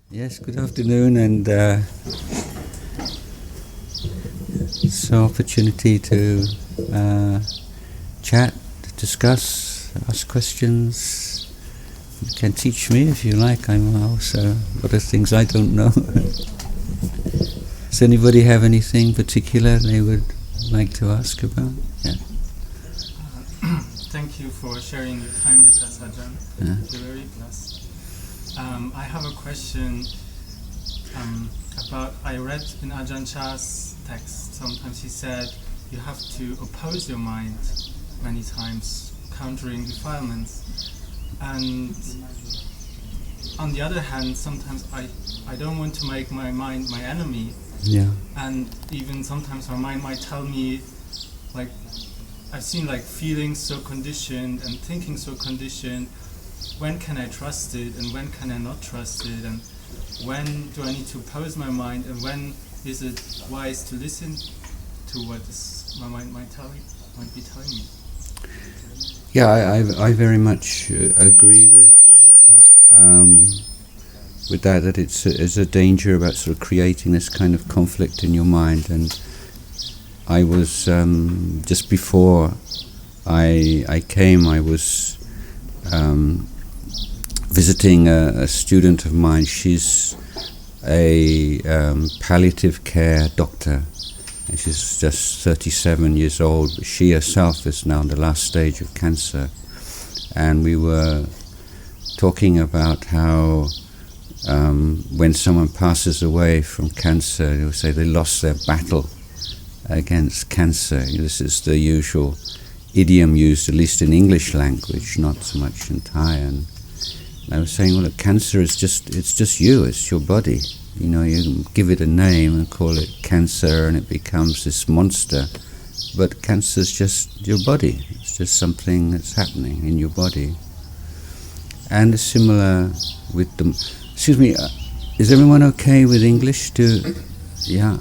Yes, good afternoon, and it's an opportunity to chat, discuss, ask questions. You can teach me if you like. I'm also a lot of things I don't know. Does anybody have anything particular they would like to ask about? Yeah. Thank you for sharing your time with us, Ajahn. Yeah. We're very blessed. I have a question about, I read in Ajahn Chah's text, sometimes he said you have to oppose your mind many times, countering defilements. And on the other hand, sometimes I don't want to make my mind my enemy. Yeah. And even sometimes my mind might tell me, like, I've seen like feelings so conditioned and thinking so conditioned. When can I trust it and when can I not trust it, and when do I need to oppose my mind, and when is it wise to listen to what my mind might be telling me? Yeah, I very much agree with that it's a danger about sort of creating this kind of conflict in your mind. And I was just before I came, I was visiting a student of mine. She's a palliative care doctor, and she's just 37 years old. But she herself is now in the last stage of cancer, and we were talking about how when someone passes away from cancer, they will say they lost their battle against cancer. This is the usual idiom used, at least in English language, not so much in Thai. And I was saying, well, look, cancer is just you, it's your body. You know, you can give it a name and call it cancer and it becomes this monster. But cancer is just your body. It's just something that's happening in your body. And it's similar with the... Excuse me, is everyone okay with English? Yeah.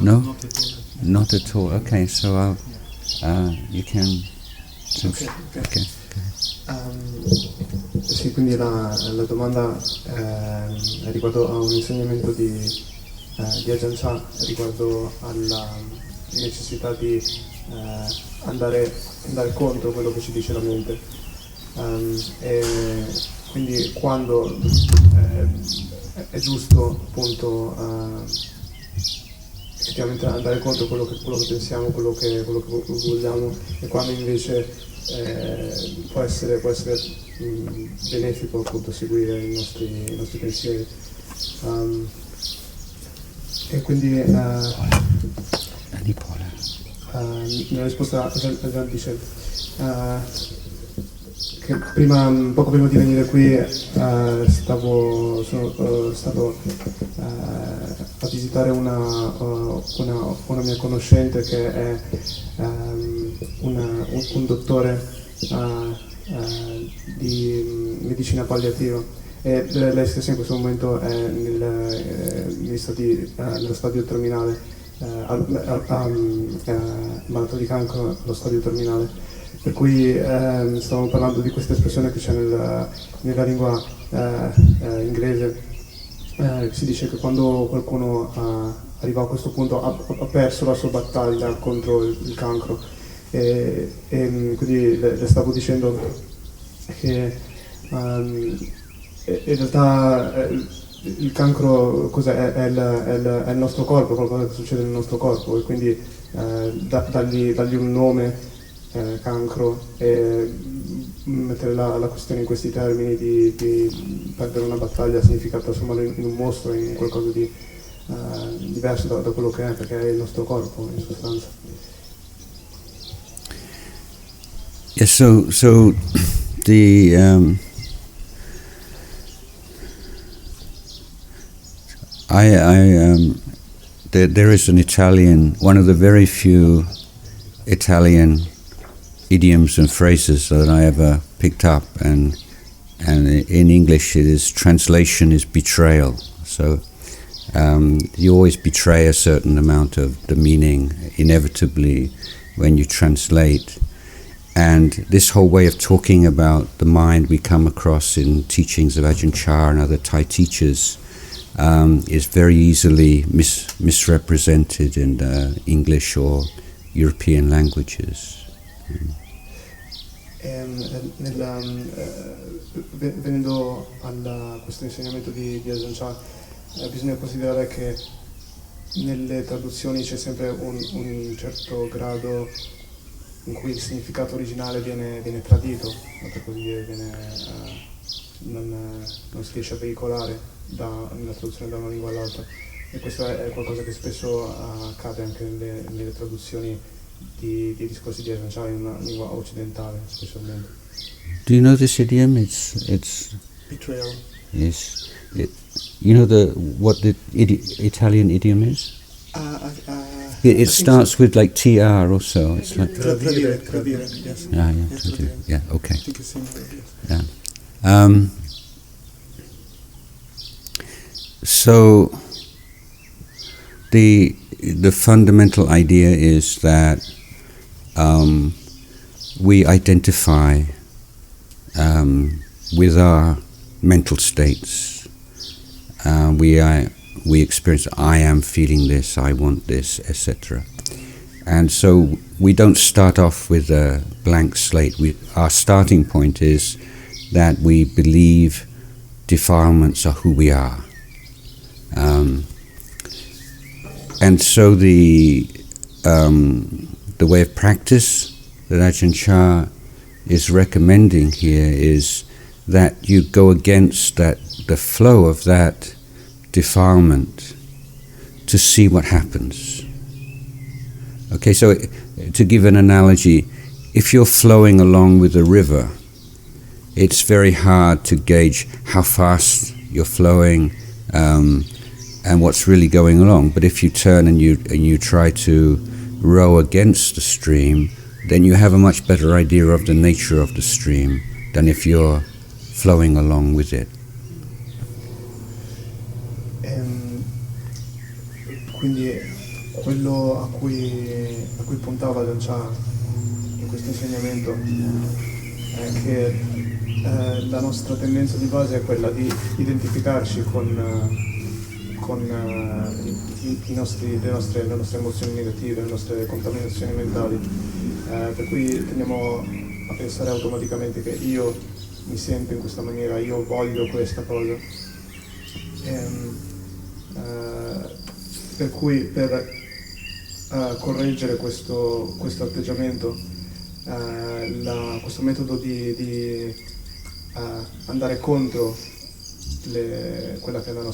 No? Not at all. Okay, so you can... Okay. Sì, quindi la domanda è riguardo a un insegnamento di Ajahn Chah riguardo alla necessità di andare contro quello che ci dice la mente. E quindi quando è giusto appunto effettivamente andare contro quello che pensiamo, quello che vogliamo, e quando invece può essere benefico appunto seguire i nostri pensieri. E quindi nella risposta Ajahn dice che poco prima di venire qui sono stato a visitare una mia conoscente che è un dottore di medicina palliativa, e lei stessa in questo momento è nello stadio terminale, malato di cancro allo stadio terminale. Per cui stavamo parlando di questa espressione che c'è nella lingua inglese, si dice che quando qualcuno arriva a questo punto ha perso la sua battaglia contro il cancro, e quindi le stavo dicendo che in realtà il cancro cos'è? È il nostro corpo, qualcosa che succede nel nostro corpo, e quindi dargli un nome, cancro, e mettere la questione in questi termini di perdere una battaglia significa trasformarlo in un mostro, in qualcosa di diverso da quello che è, perché è il nostro corpo in sostanza. Yes, so There is an Italian, one of the very few Italian idioms and phrases that I ever picked up, and in English it is translation is betrayal. So you always betray a certain amount of the meaning inevitably when you translate. And this whole way of talking about the mind we come across in teachings of Ajahn Chah and other Thai teachers is very easily misrepresented in English or European languages. Venendo a questo insegnamento di Ajahn Chah, bisogna considerare che nelle traduzioni c'è sempre un certo grado in cui il significato originale viene tradito, per così dire, non si riesce a veicolare nella traduzione da una lingua all'altra, e questo è qualcosa che spesso accade anche nelle traduzioni di discorsi di Ajahn Chah in una lingua occidentale, specialmente. Do you know this idiom? It's Betrayal. Yes. You know what the Italian idiom is? It starts with like TR also. It's like Tradire, yes. yeah, tradire. Yeah, okay. I think it's similar, yes. Yeah. So the fundamental idea is that we identify with our mental states. We experience, I am feeling this, I want this, etc. And so we don't start off with a blank slate. Our starting point is that we believe defilements are who we are. And so the way of practice that Ajahn Chah is recommending here is that you go against the flow of that defilement to see what happens. Okay, so to give an analogy, if you're flowing along with a river, it's very hard to gauge how fast you're flowing and what's really going along. But if you turn and you try to row against the stream, then you have a much better idea of the nature of the stream than if you're flowing along with it. Quindi quello a cui puntava Ajahn Chah in questo insegnamento è che la nostra tendenza di base è quella di identificarci con le nostre emozioni negative, le nostre contaminazioni mentali, per cui tendiamo a pensare automaticamente che io mi sento in questa maniera, io voglio questa cosa. Per cui per correggere questo atteggiamento, questo metodo di andare contro quella che è la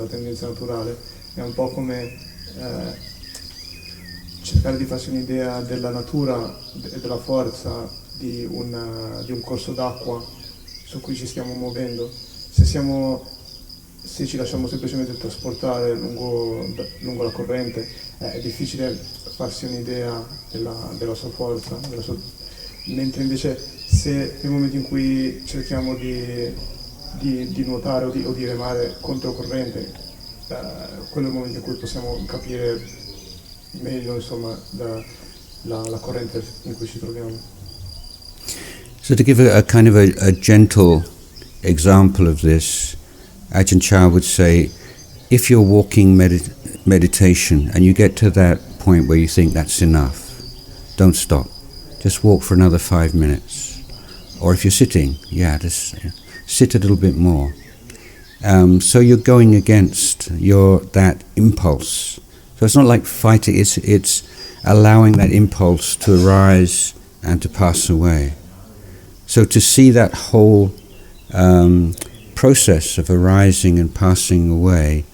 tendenza naturale è un po' come cercare di farsi un'idea della natura e della forza di un corso d'acqua su cui ci stiamo muovendo. Se ci lasciamo semplicemente trasportare lungo la corrente, è difficile farsi un'idea della sua forza, mentre invece se nel momento in cui cerchiamo di nuotare o di remare controcorrente, quello è il momento in cui possiamo capire meglio, insomma, la corrente in cui ci troviamo. So to give a kind of a gentle example of this, Ajahn Chah would say, if you're walking meditation and you get to that point where you think that's enough, don't stop. Just walk for another 5 minutes. Or if you're sitting, just sit a little bit more. So you're going against that impulse. So it's not like fighting, it's allowing that impulse to arise and to pass away. So to see that whole process of arising and passing away,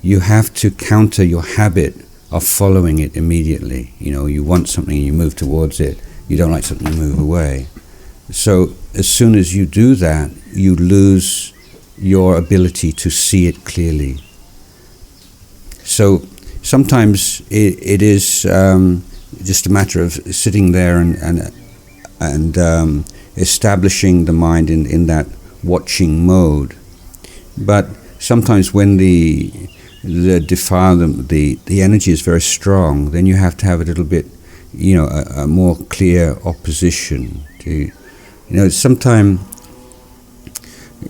you have to counter your habit of following it immediately. You want something, you move towards it. You don't like something, you move away. So as soon as you do that, you lose your ability to see it clearly. So sometimes it is just a matter of sitting there and establishing the mind in that watching mode. But sometimes when the defilement, the energy is very strong, then you have to have a little bit, a more clear opposition to, sometime,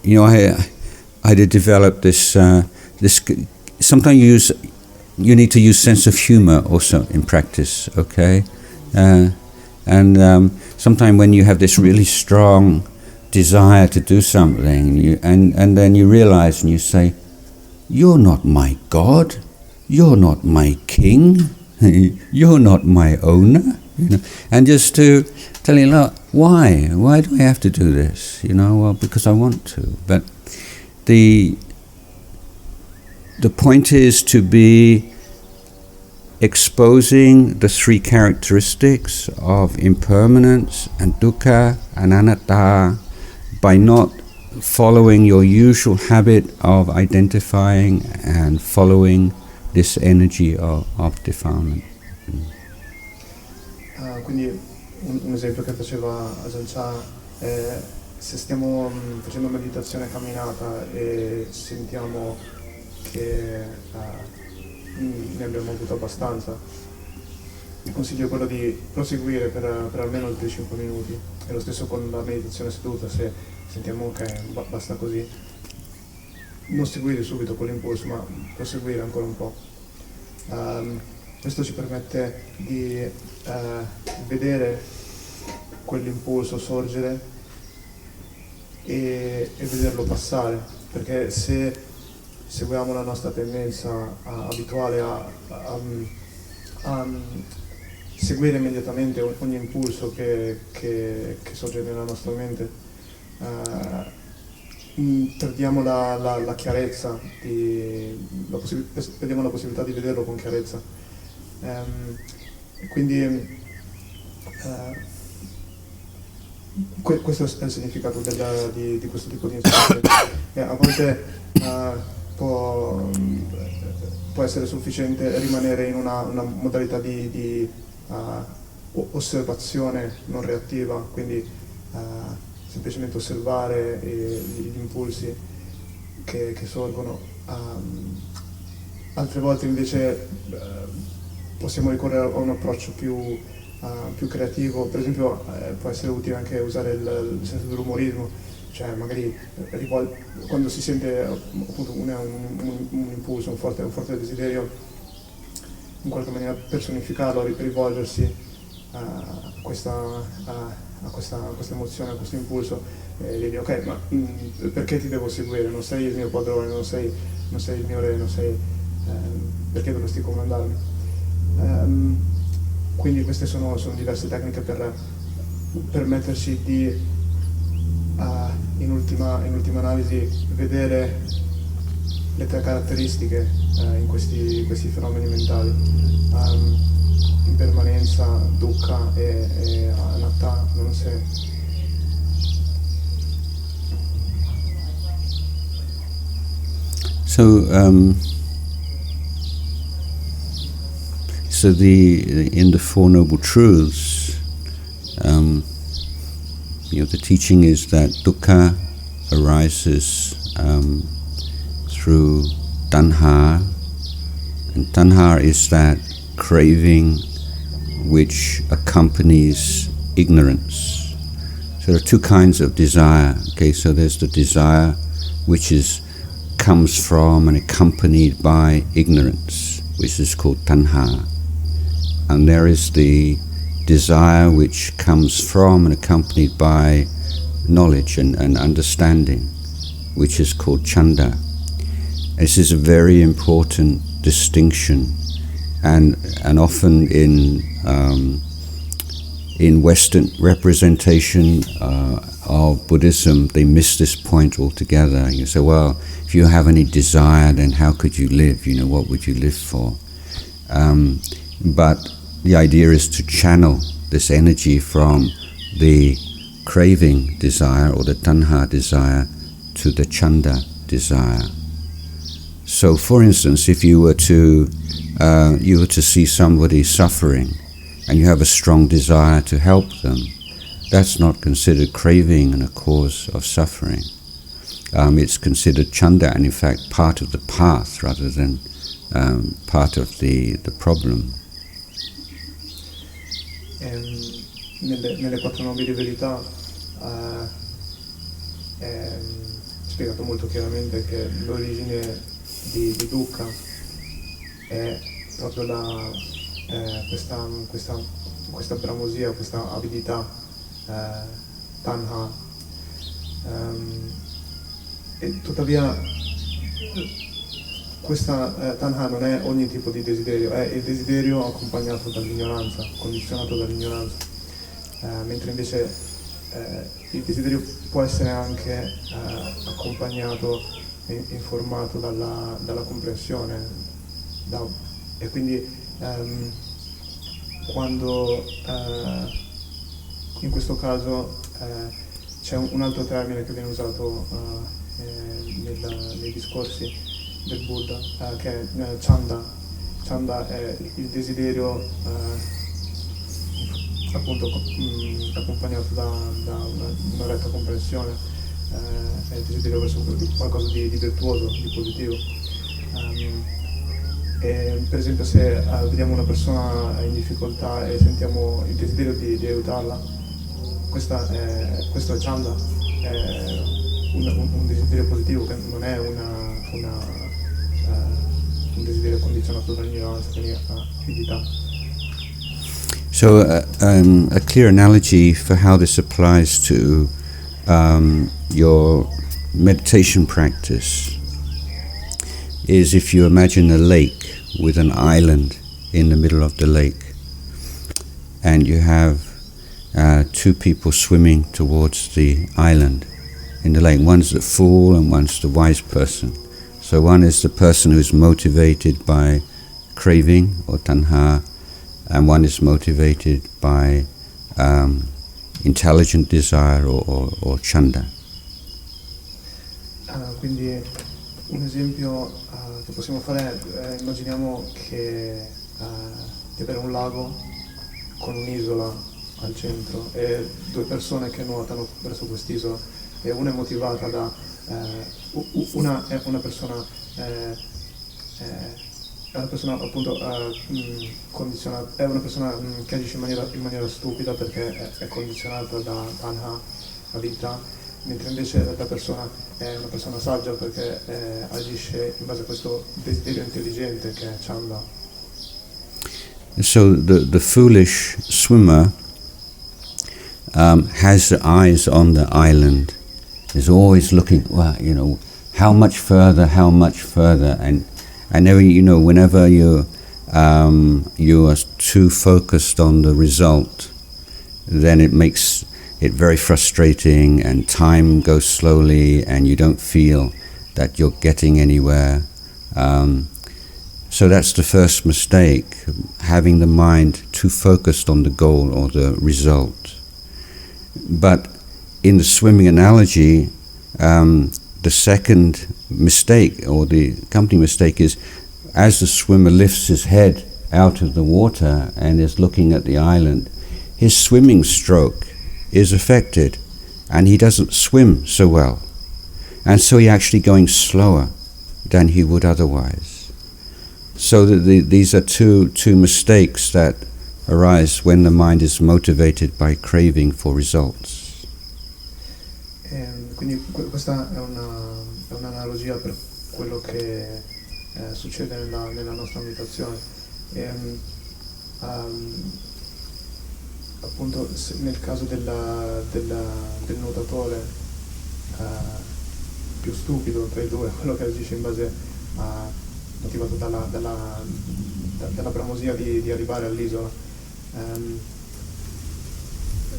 I had to develop this. Sometimes you need to use sense of humor also in practice, okay? And sometimes when you have this really strong desire to do something, and then you realize and you say, "You're not my God, you're not my king, you're not my owner," and just to tell you, "Look, why do I have to do this?" Well, because I want to. But the point is to be exposing the three characteristics of impermanence and dukkha and anatta by not following your usual habit of identifying and following this energy of defilement. Quindi un esempio che faceva Ajahn Chah è se stiamo facendo meditazione camminata e sentiamo che ne abbiamo avuto abbastanza, il consiglio è quello di proseguire per almeno altri 5 minuti. E lo stesso con la meditazione seduta, se sentiamo che basta così, non seguire subito quell'impulso, ma proseguire ancora un po'. Questo ci permette di vedere quell'impulso sorgere e vederlo passare, perché se seguiamo la nostra tendenza abituale a seguire immediatamente ogni impulso che sorge nella nostra mente, perdiamo la chiarezza, perdiamo la possibilità di vederlo con chiarezza. Quindi questo è il significato di questo tipo di insegnamento. A volte può essere sufficiente rimanere in una modalità di osservazione non reattiva, quindi semplicemente osservare gli impulsi che sorgono. Altre volte invece possiamo ricorrere a un approccio più creativo. Per esempio può essere utile anche usare il senso dell'umorismo, cioè magari quando si sente appunto un impulso, un forte desiderio, in qualche maniera personificarlo, rivolgersi a questa emozione, a questo impulso, e dire: ok, ma perché ti devo seguire? Non sei il mio padrone, non sei il mio re, perché dovresti comandarmi? Quindi queste sono diverse tecniche per permetterci di, in ultima analisi, vedere le tre caratteristiche in questi fenomeni mentali: impermanenza, dukkha e anatta, non sé. So in the Four Noble Truths, the teaching is that dukkha arises through tanha, and tanha is that craving which accompanies ignorance. So there are two kinds of desire. Okay, so there's the desire which comes from and accompanied by ignorance, which is called tanha. And there is the desire which comes from and accompanied by knowledge and understanding, which is called chanda. This is a very important distinction, and often in Western representation of Buddhism, they miss this point altogether. You say, well, if you have any desire, then how could you live? What would you live for? But the idea is to channel this energy from the craving desire or the tanha desire to the chanda desire. So, for instance, if you were to see somebody suffering, and you have a strong desire to help them, that's not considered craving and a cause of suffering. It's considered chanda, and in fact part of the path rather than part of the problem. Nelle quattro nomi di verità è spiegato molto chiaramente che l'origine di dukkha è proprio questa bramosia, questa abilità tanha, e tuttavia questa tanha non è ogni tipo di desiderio, è il desiderio accompagnato dall'ignoranza, condizionato dall'ignoranza, mentre invece il desiderio può essere anche accompagnato e informato dalla comprensione, e quindi quando in questo caso c'è un altro termine che viene usato nei discorsi del Buddha, che è chanda. Chanda è il desiderio appunto accompagnato da una retta comprensione, è il desiderio verso qualcosa di virtuoso, di positivo. E per esempio se vediamo una persona in difficoltà e sentiamo il desiderio di aiutarla, questo è chanda, è un desiderio positivo, che non è un desiderio condizionato dall'ignoranza, quindi avidità. So a clear analogy for how this applies to your meditation practice is if you imagine a lake with an island in the middle of the lake, and you have two people swimming towards the island in the lake. One's the fool and one's the wise person. So one is the person who's motivated by craving or tanha, and one is motivated by intelligent desire or chanda. Quindi un esempio che possiamo fare è immaginiamo che di avere un lago con un'isola al centro e due persone che nuotano verso quest'isola, e una è motivata da una è una persona appunto condizionata, è una persona che agisce in maniera stupida perché è condizionata da tanha, avidità, mentre invece la persona è una persona saggia perché agisce in base a questo desiderio intelligente che è chanda. So the foolish swimmer has the eyes on the island, is always looking, well, how much further, and whenever you are too focused on the result, then it makes it very frustrating, and time goes slowly, and you don't feel that you're getting anywhere. So that's the first mistake, having the mind too focused on the goal or the result. But in the swimming analogy, the second mistake, or the accompanying mistake, is as the swimmer lifts his head out of the water and is looking at the island, his swimming stroke is affected and he doesn't swim so well. And so he's actually going slower than he would otherwise. So these are two mistakes that arise when the mind is motivated by craving for results. Quindi questa è un'analogia per quello che succede nella nostra meditazione. Appunto nel caso del nuotatore più stupido tra i due, quello che agisce in base a motivato dalla bramosia di arrivare all'isola,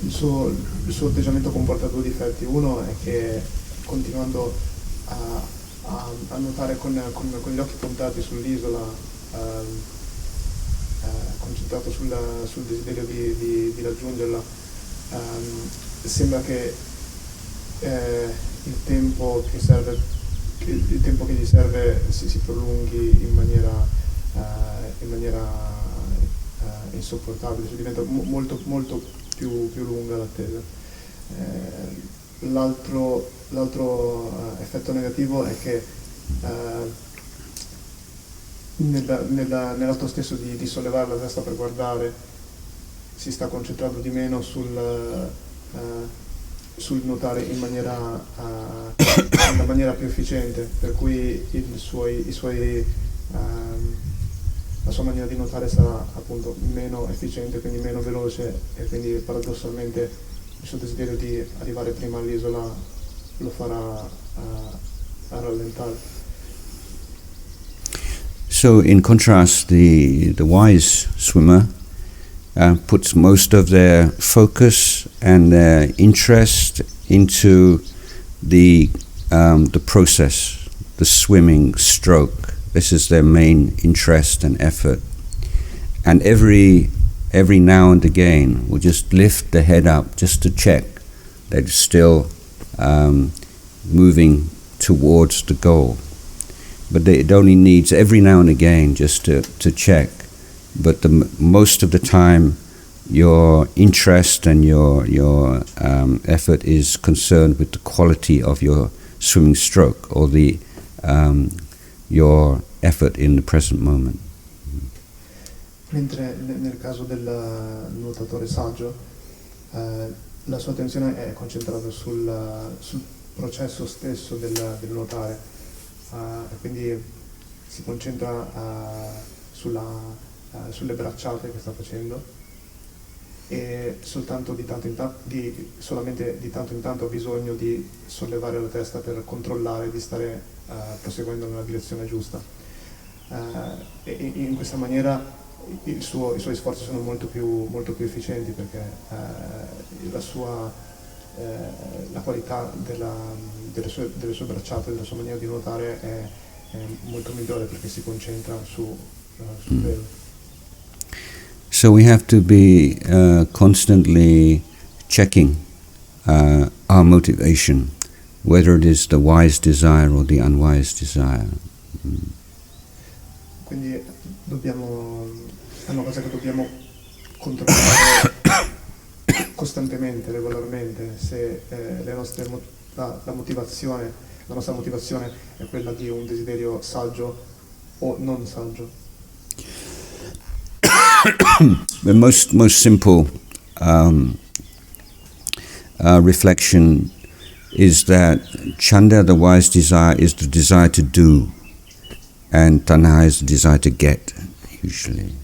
il suo atteggiamento comporta due difetti. Uno è che continuando a nuotare con gli occhi puntati sull'isola, concentrato sul desiderio di raggiungerla, sembra che il tempo che serve il tempo che gli serve si prolunghi in maniera insopportabile, cioè diventa molto più lunga l'attesa. L'altro effetto negativo è che nell'atto stesso di sollevare la testa per guardare si sta concentrando di meno sul nuotare in una maniera più efficiente, per cui la sua maniera di nuotare sarà appunto meno efficiente, quindi meno veloce, e quindi paradossalmente il suo desiderio di arrivare prima all'isola lo farà a rallentare. So in contrast, the wise swimmer puts most of their focus and their interest into the process, the swimming stroke. This is their main interest and effort. And every now and again will just lift the head up just to check that it's still moving towards the goal. But it only needs every now and again just to check. But most of the time, your interest and your effort is concerned with the quality of your swimming stroke, or your effort in the present moment. Mentre nel caso del nuotatore saggio, la sua attenzione è concentrata sul processo stesso del nuotare, quindi si concentra sulle bracciate che sta facendo, e solamente di tanto in tanto ha bisogno di sollevare la testa per controllare di stare proseguendo nella direzione giusta. E in questa maniera i suoi sforzi sono molto più efficienti, perché la qualità delle sue bracciate, della sua maniera di nuotare è molto migliore, perché si concentra sul velo. So we have to be constantly checking our motivation, whether it is the wise desire or the unwise desire. Quindi è una cosa che dobbiamo controllare costantemente, regolarmente, se la nostra motivazione è quella di un desiderio saggio o non saggio. The most simple reflection is that chanda, the wise desire, is the desire to do, and tanha is the desire to get, usually.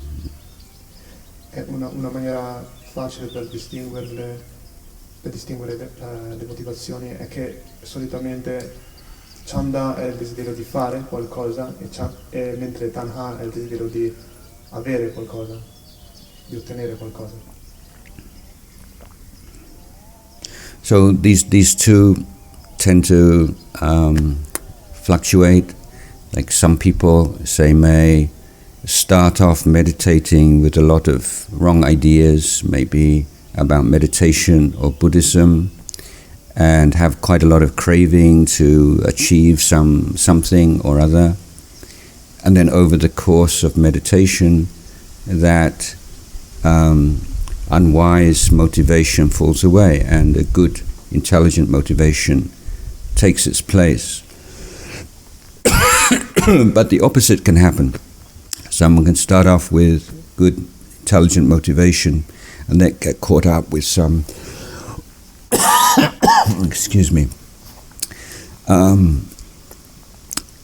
È una maniera facile per distinguere le motivazioni è che solitamente chanda è il desiderio di fare qualcosa, mentre tanha è il desiderio di avere qualcosa, di ottenere qualcosa. So these two tend to fluctuate. Like some people may start off meditating with a lot of wrong ideas, maybe about meditation or Buddhism, and have quite a lot of craving to achieve something or other. And then over the course of meditation, that unwise motivation falls away, and a good, intelligent motivation takes its place. But the opposite can happen. Someone can start off with good, intelligent motivation and then get caught up with some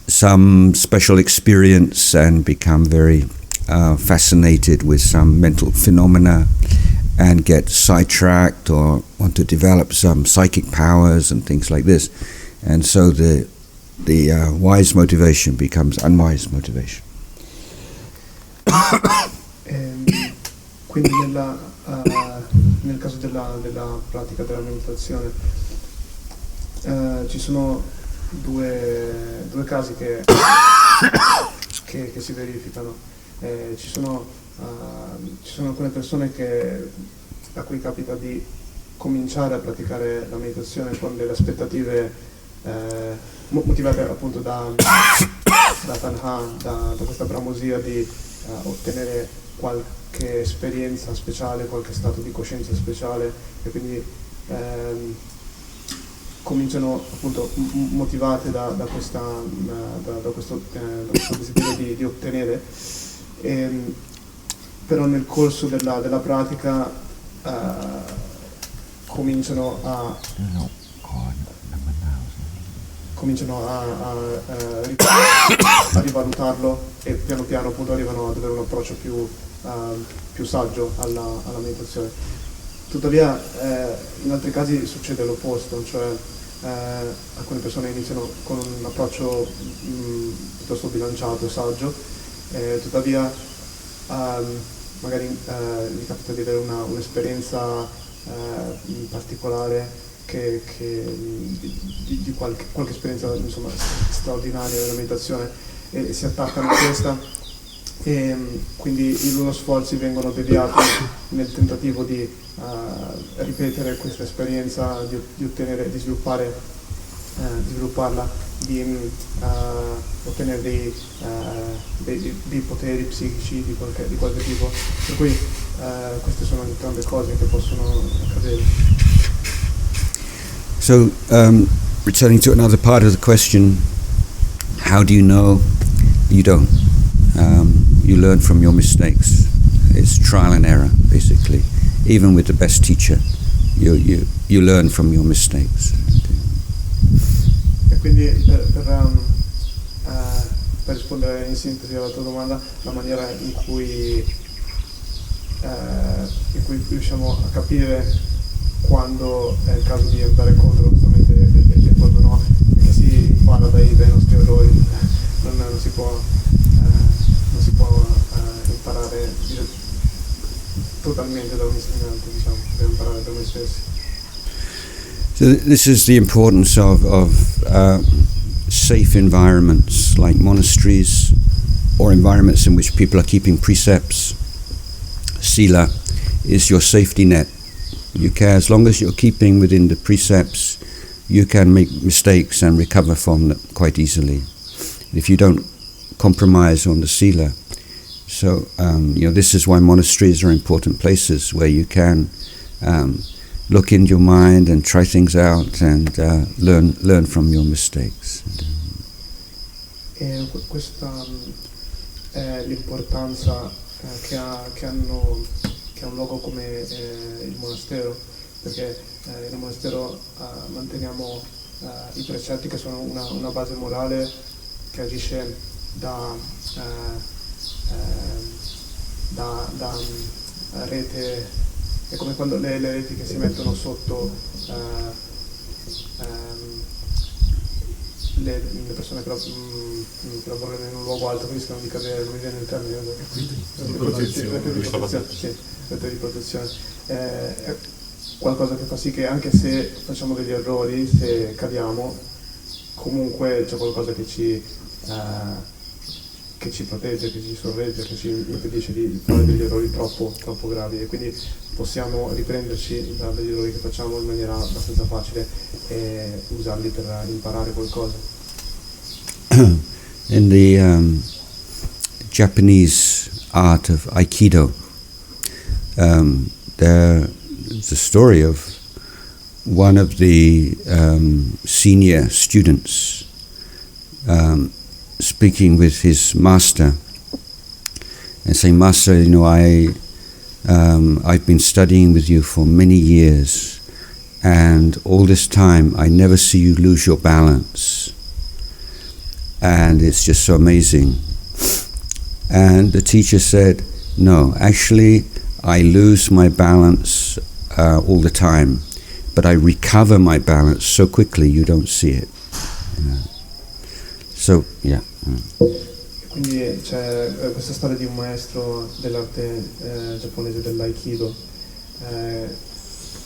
some special experience, and become very fascinated with some mental phenomena, and get sidetracked or want to develop some psychic powers and things like this. And so the wise motivation becomes unwise motivation. Quindi nel caso della pratica della meditazione ci sono due casi che si verificano. Ci sono alcune persone a cui capita di cominciare a praticare la meditazione con delle aspettative motivate appunto da tanha, da questa bramosia di ottenere qualche esperienza speciale, qualche stato di coscienza speciale, e quindi cominciano appunto motivate da questo desiderio di ottenere, però nel corso della pratica cominciano a rivalutarlo, e piano piano appunto arrivano ad avere un approccio più saggio alla meditazione. Tuttavia in altri casi succede l'opposto, cioè alcune persone iniziano con un approccio piuttosto bilanciato e saggio, tuttavia magari gli capita di avere un'esperienza particolare di qualche esperienza, insomma, straordinaria della meditazione, e si attaccano a questa, e quindi i loro sforzi vengono deviati nel tentativo di ripetere questa esperienza, di svilupparla, di ottenere dei poteri psichici di qualche tipo, per cui queste sono entrambe cose che possono accadere. So, returning to another part of the question, how do you know? You don't. You learn from your mistakes. It's trial and error, basically. Even with the best teacher, you learn from your mistakes. E quindi per rispondere in sintesi alla tua domanda, la maniera in cui riusciamo a capire quando è il caso di andare contro la nostra mente e quando no, perché si impara dai nostri errori, non si può imparare totalmente da un insegnante, diciamo, deve imparare da noi stessi. So this is the importance of safe environments like monasteries or environments in which people are keeping precepts. Sila is your safety net. You can, as long as you're keeping within the precepts, you can make mistakes and recover from them quite easily. If you don't compromise on the sila, so this is why monasteries are important places where you can look in your mind and try things out and learn from your mistakes. E questa è l'importanza che ha un luogo come il monastero, perché nel monastero manteniamo i precetti, che sono una base morale che agisce da rete. È come quando le reti che si mettono sotto le persone che lavorano in un luogo alto, che rischiano di cadere, non mi viene il termine, rete di protezione. È qualcosa che fa sì che anche se facciamo degli errori, se cadiamo, comunque c'è qualcosa che ci protegge, che ci sorregge, che ci impedisce di fare degli errori troppo gravi, e quindi possiamo riprenderci dagli errori che facciamo in maniera abbastanza facile e usarli per imparare qualcosa. In the Japanese art of Aikido, there's a story of one of the senior students speaking with his master and saying, "Master, I've been studying with you for many years, and all this time I never see you lose your balance, and it's just so amazing." And the teacher said, "No, actually I lose my balance all the time, but I recover my balance so quickly you don't see it." So, yeah. Quindi c'è questa storia di un maestro dell'arte giapponese dell'Aikido,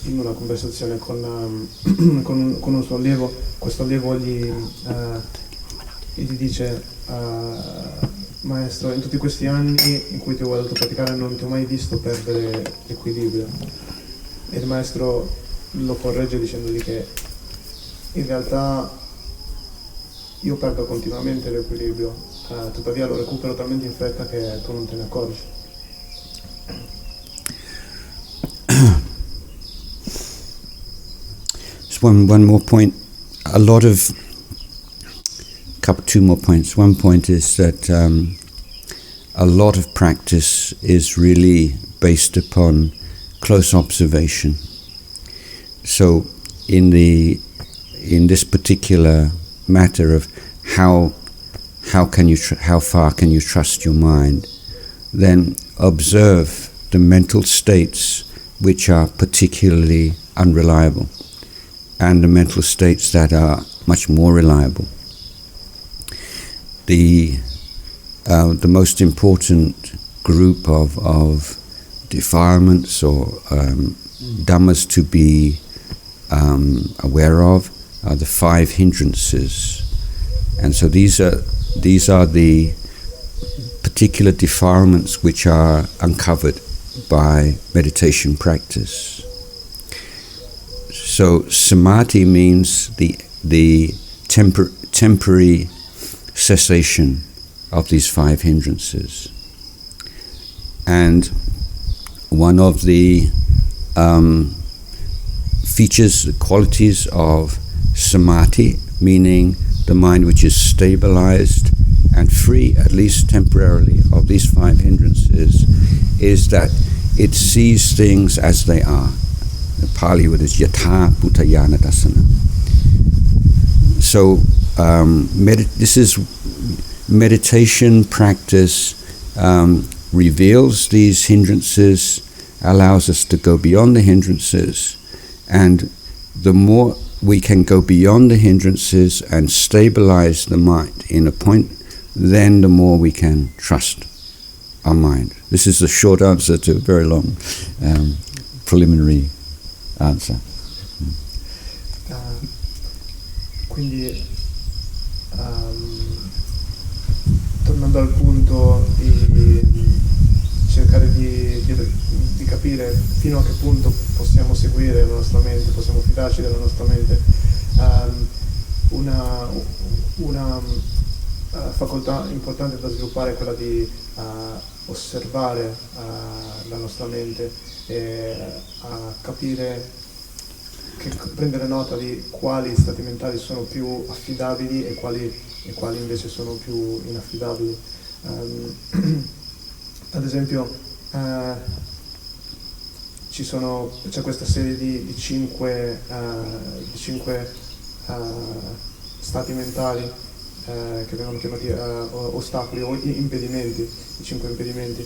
in una conversazione con un suo allievo. Questo allievo gli dice: "Maestro, in tutti questi anni in cui ti ho guardato praticare non ti ho mai visto perdere equilibrio." E il maestro lo corregge dicendogli che in realtà io perdo continuamente l'equilibrio, tuttavia lo recupero talmente in fretta che tu non te ne accorgi. Just one more point. Two more points. One point is that a lot of practice is really based upon close observation. So in this particular matter of how far can you trust your mind, then observe the mental states which are particularly unreliable and the mental states that are much more reliable. The most important group of defilements or dhammas to be aware of are the 5 hindrances, and so these are the particular defilements which are uncovered by meditation practice. So samadhi means the temporary cessation of these 5 hindrances, and one of the features, the qualities of samadhi, meaning the mind which is stabilized and free, at least temporarily, of these 5 hindrances, is that it sees things as they are. The Pali word is yatha bhutayana dasana. So this is meditation practice, reveals these hindrances, allows us to go beyond the hindrances, and the more we can go beyond the hindrances and stabilize the mind in a point, then the more we can trust our mind. This is a short answer to a very long preliminary answer. Quindi tornando al punto di cercare di capire fino a che punto possiamo seguire la nostra mente, possiamo fidarci della nostra mente, una facoltà importante da sviluppare è quella di osservare la nostra mente e a capire, prendere nota di quali stati mentali sono più affidabili e quali invece sono più inaffidabili. Ad esempio c'è questa serie di 5 stati mentali che vengono chiamati ostacoli o impedimenti, i 5 impedimenti,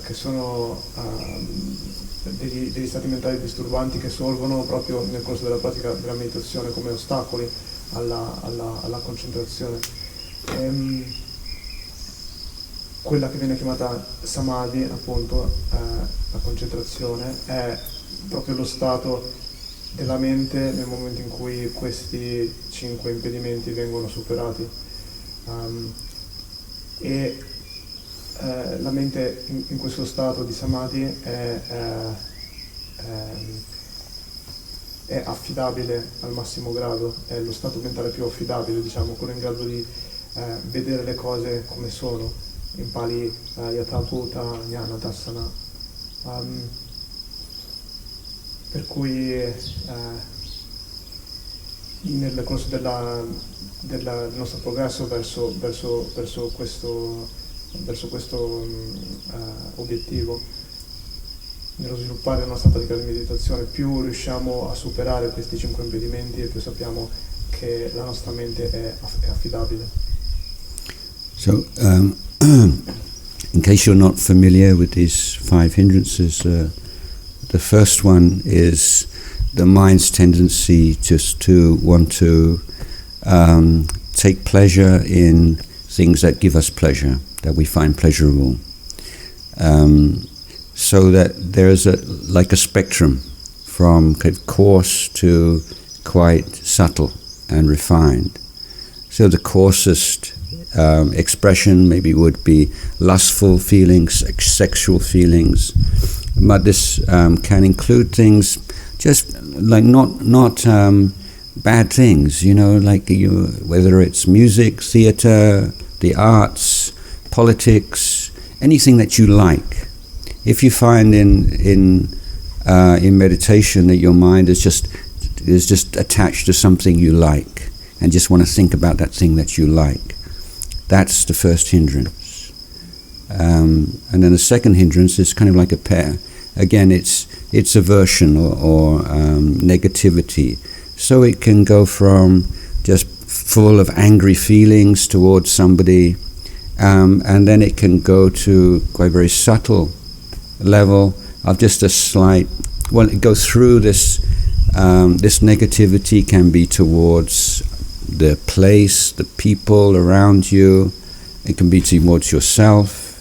che sono degli stati mentali disturbanti che sorgono proprio nel corso della pratica della meditazione come ostacoli alla concentrazione. Quella che viene chiamata samadhi, appunto, la concentrazione, è proprio lo stato della mente nel momento in cui questi 5 impedimenti vengono superati. La mente in questo stato di samadhi è affidabile al massimo grado, è lo stato mentale più affidabile, diciamo, quello in grado di vedere le cose come sono, in Pali yatha bhuta jnana dassana. Per cui nel corso del nostro progresso verso questo obiettivo, nello sviluppare la nostra pratica di meditazione, più riusciamo a superare questi 5 impedimenti e più sappiamo che la nostra mente è affidabile. So, in case you're not familiar with these 5 hindrances, the first one is the mind's tendency just to want to take pleasure in things that give us pleasure, that we find pleasurable. So that there is like a spectrum from kind of coarse to quite subtle and refined. So the coarsest expression maybe would be lustful feelings, sexual feelings, but this can include things just like not bad things, like whether it's music, theater, the arts, politics, anything that you like. If you find in meditation that your mind is just attached to something you like and just want to think about that thing that you like, that's the first hindrance. And then the second hindrance is kind of like a pair. Again, it's aversion or negativity. So it can go from just full of angry feelings towards somebody, and then it can go to quite a very subtle level of just a slight, it goes through this negativity can be towards the place, the people around you, it can be towards yourself,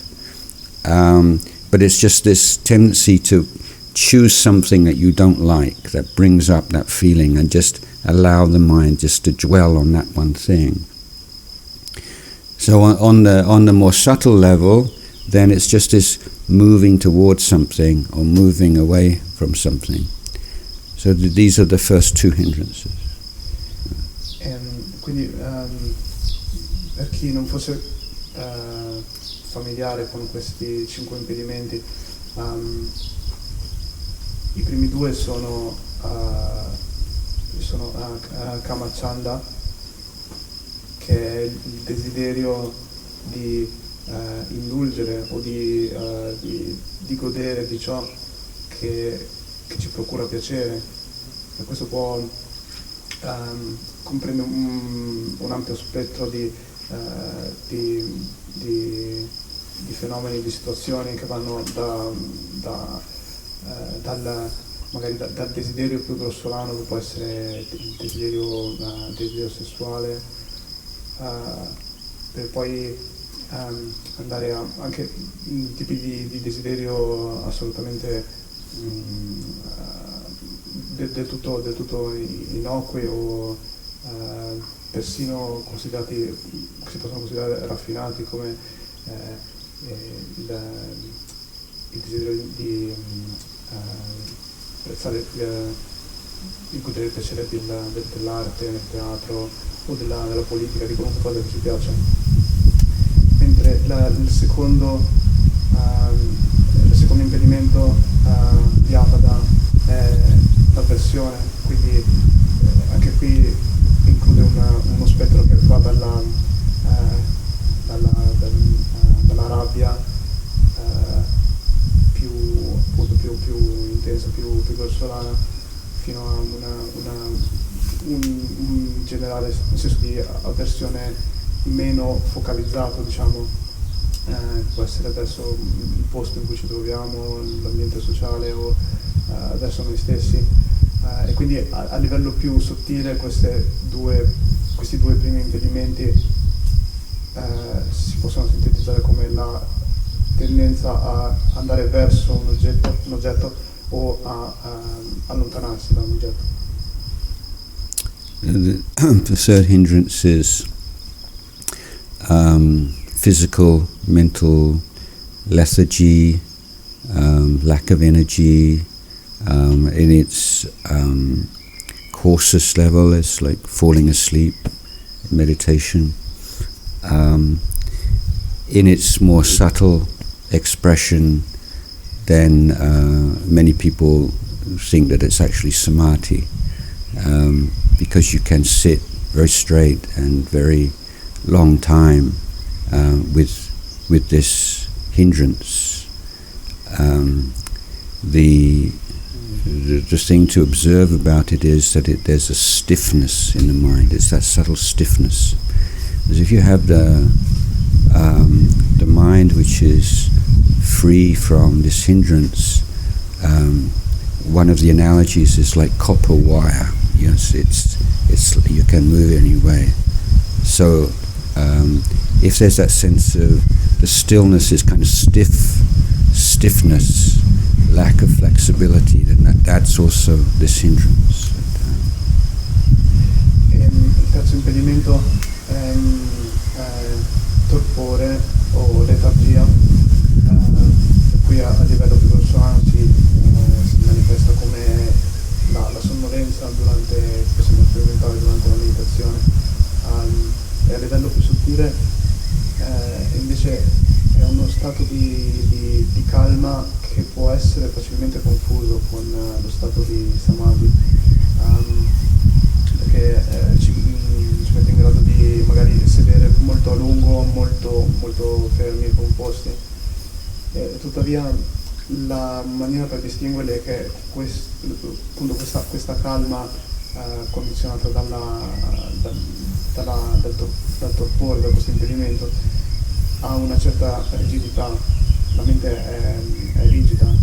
but it's just this tendency to choose something that you don't like, that brings up that feeling, and just allow the mind just to dwell on that one thing. So on the more subtle level, then it's just this moving towards something or moving away from something. So these are the first two hindrances. Quindi per chi non fosse familiare con questi 5 impedimenti, i primi due sono Kamachanda, che è il desiderio di indulgere o di godere di ciò che ci procura piacere. E questo comprende un ampio spettro di fenomeni, di situazioni che vanno magari dal desiderio più grossolano, che può essere il desiderio sessuale, per poi andare anche in tipi di desiderio assolutamente del tutto innocui o persino si possono considerare raffinati, come il desiderio di apprezzare il godere il piacere dell'arte, del teatro o della politica, di qualunque cosa che ci piace. Mentre il secondo impedimento di Avada è l'avversione, quindi anche qui include uno spettro che va dalla rabbia più intensa, più grossolana, fino a un generale senso di avversione meno focalizzato, diciamo, può essere adesso il posto in cui ci troviamo, l'ambiente sociale o adesso noi stessi, e quindi a livello più sottile questi due primi impedimenti si possono sintetizzare come la tendenza a andare verso un oggetto o a allontanarsi da un oggetto. The third hindrance is physical, mental lethargy, lack of energy. In its coarsest level, it's like falling asleep, meditation. In its more subtle expression, then many people think that it's actually samadhi, because you can sit very straight and very long time with this hindrance. The thing to observe about it is that there's a stiffness in the mind. It's that subtle stiffness. As if you have the mind which is free from this hindrance. One of the analogies is like copper wire. Yes, it's you can move it any way. So if there's that sense of the stillness is kind of stiffness, lack of flexibility, then that's also this hindrance. Il terzo impedimento è torpore o letargia, qui a livello più grossolano si manifesta come la sonnolenza durante, possiamo sperimentare fare durante la meditazione. E a livello più sottile invece è uno stato di calma che può essere facilmente confuso con lo stato di samadhi, perché ci mette in grado di magari sedere molto a lungo, molto fermi e composti. Tuttavia la maniera per distinguerli è che questa calma condizionata dal torpore, da questo impedimento, ha una certa rigidità, la mente è rigida,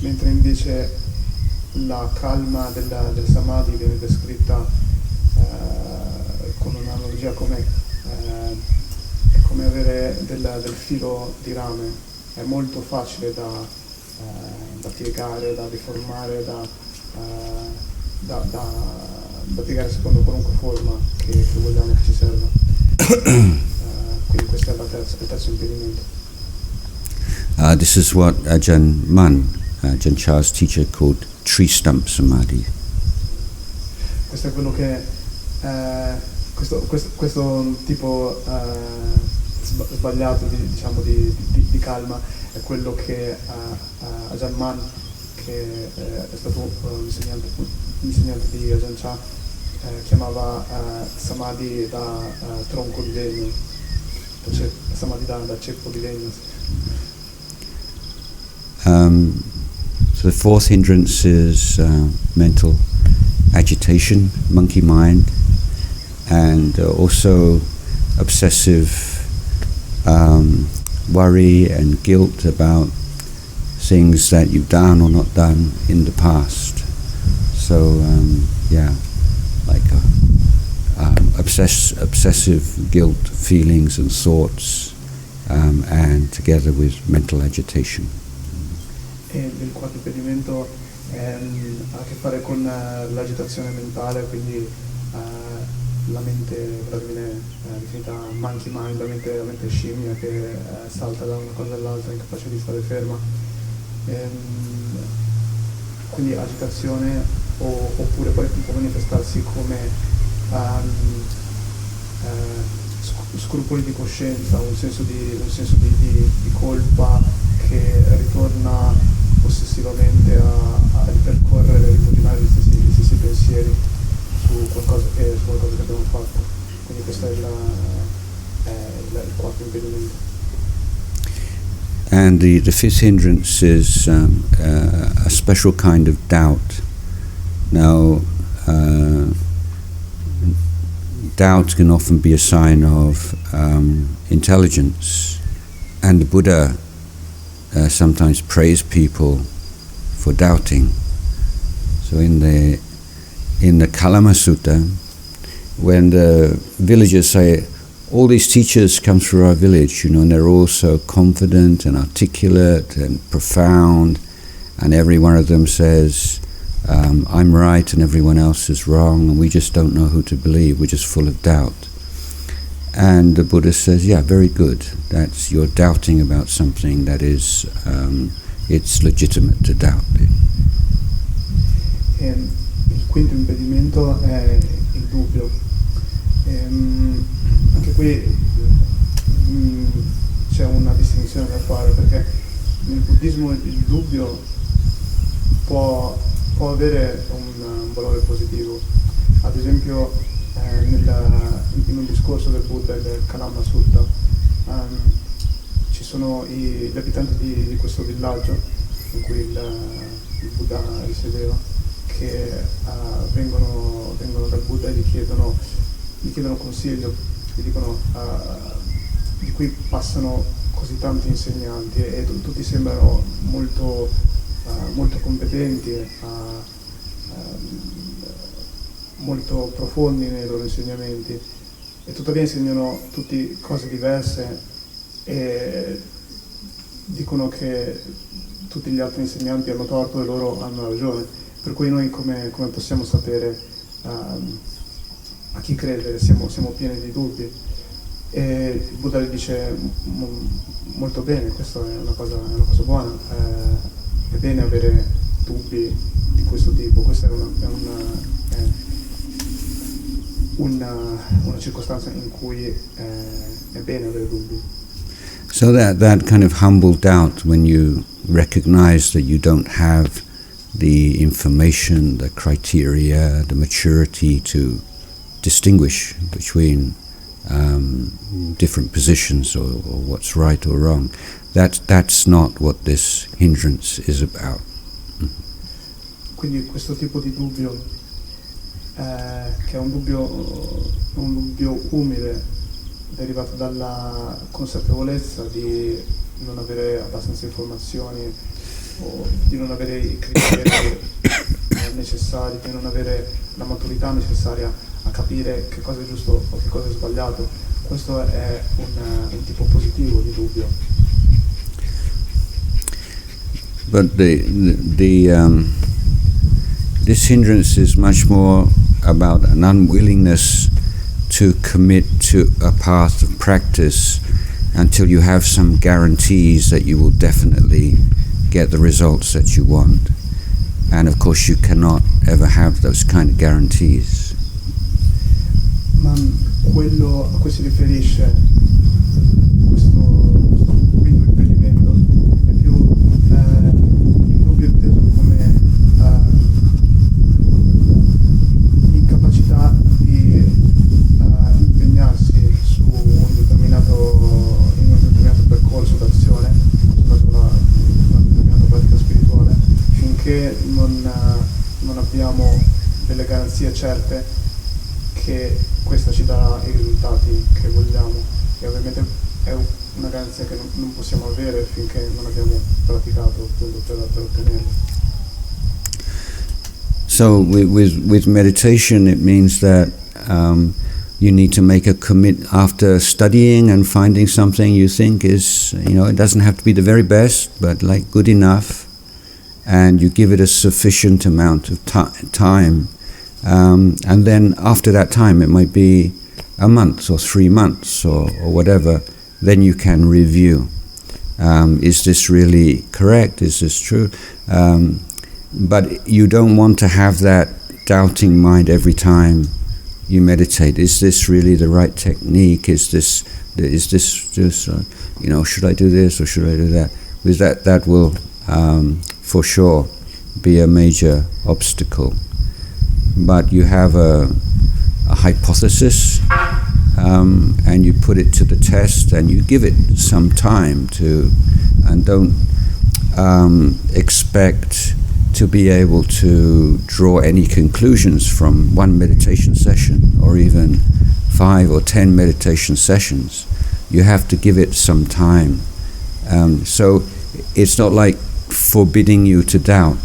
mentre invece la calma del samadhi viene descritta con un'analogia come avere del filo di rame. È molto facile da piegare, da deformare, da piegare secondo qualunque forma che vogliamo che ci serva. Quindi questo è il terzo impedimento. This is what Ajahn Mun, Ajahn Chah's teacher, called tree stump samadhi. Questo è quello che questo tipo sbagliato di calma è quello che Ajahn Mun, che è stato insegnante di Ajahn Chah, chiamava samadhi da tronco di legno, samadhi da ceppo di legno. So the fourth hindrance is mental agitation, monkey mind, and also obsessive worry and guilt about things that you've done or not done in the past. So like obsessive guilt feelings and thoughts, and together with mental agitation. E il quarto impedimento ha a che fare con l'agitazione mentale, quindi la mente, quella che viene definita monkey mind, la mente scimmia che salta da una cosa all'altra, incapace di stare ferma. Quindi agitazione, oppure poi può manifestarsi come scrupoli di coscienza, un senso di colpa che ritorna ossessivamente a ripercorrere, a rimuginare gli stessi pensieri su qualcosa che abbiamo fatto. Quindi questo è il quarto impedimento. And the fifth hindrance is a special kind of doubt. Now, doubt can often be a sign of intelligence, and the Buddha sometimes praise people for doubting. So in the Kalama Sutta, when the villagers say, all these teachers come through our village, and they're all so confident and articulate and profound, and every one of them says, I'm right and everyone else is wrong, and we just don't know who to believe, we're just full of doubt. And the Buddha says, yeah, very good. That's, you're doubting about something that is, it's legitimate to doubt. Il quinto impedimento è il dubbio. Anche qui c'è una distinzione da fare, perché nel buddismo il dubbio può avere un valore positivo. Ad esempio in un discorso del Buddha, del Kalama Sutta, ci sono gli abitanti di questo villaggio in cui il Buddha risiedeva, che vengono dal Buddha e gli chiedono consiglio, gli dicono di cui passano così tanti insegnanti e tutti sembrano molto competenti, molto profondi nei loro insegnamenti, e tuttavia insegnano tutti cose diverse e dicono che tutti gli altri insegnanti hanno torto e loro hanno ragione. Per cui noi come possiamo sapere a chi credere? Siamo pieni di dubbi. E il Buddha gli dice molto bene, questa è una cosa buona, è bene avere dubbi di questo tipo, questa è una circostanza in cui è bene avere dubbi. So that kind of humble doubt, when you recognize that you don't have the information, the criteria, the maturity to distinguish between different positions or what's right or wrong, that's not what this hindrance is about. Quindi questo tipo di dubbio, che è un dubbio umile, derivato dalla consapevolezza di non avere abbastanza informazioni o di non avere i criteri necessari, di non avere la maturità necessaria a capire che cosa è giusto o che cosa è sbagliato. Questo è un tipo positivo di dubbio. But this hindrance is much more about an unwillingness to commit to a path of practice until you have some guarantees that you will definitely get the results that you want. And of course you cannot ever have those kind of guarantees. Ma quello a cui si riferisce questo quinto impedimento è più il dubbio inteso come incapacità di impegnarsi in un determinato percorso d'azione, una determinata pratica spirituale, finché non abbiamo delle garanzie certe che questa ci darà i risultati che vogliamo, e ovviamente è una garanzia che non possiamo avere finché non abbiamo praticato appunto per ottenerla. So with meditation it means that you need to make a commit after studying and finding something you think is, it doesn't have to be the very best, but like good enough, and you give it a sufficient amount of time. And then after that time, it might be a month or 3 months or whatever, then you can review. Is this really correct? Is this true? But you don't want to have that doubting mind every time you meditate. Is this really the right technique? Is this just, should I do this or should I do that? Because that will, for sure, be a major obstacle. But you have a hypothesis, and you put it to the test, and you give it some time and don't expect to be able to draw any conclusions from one meditation session or even 5 or 10 meditation sessions. You have to give it some time. So it's not like forbidding you to doubt,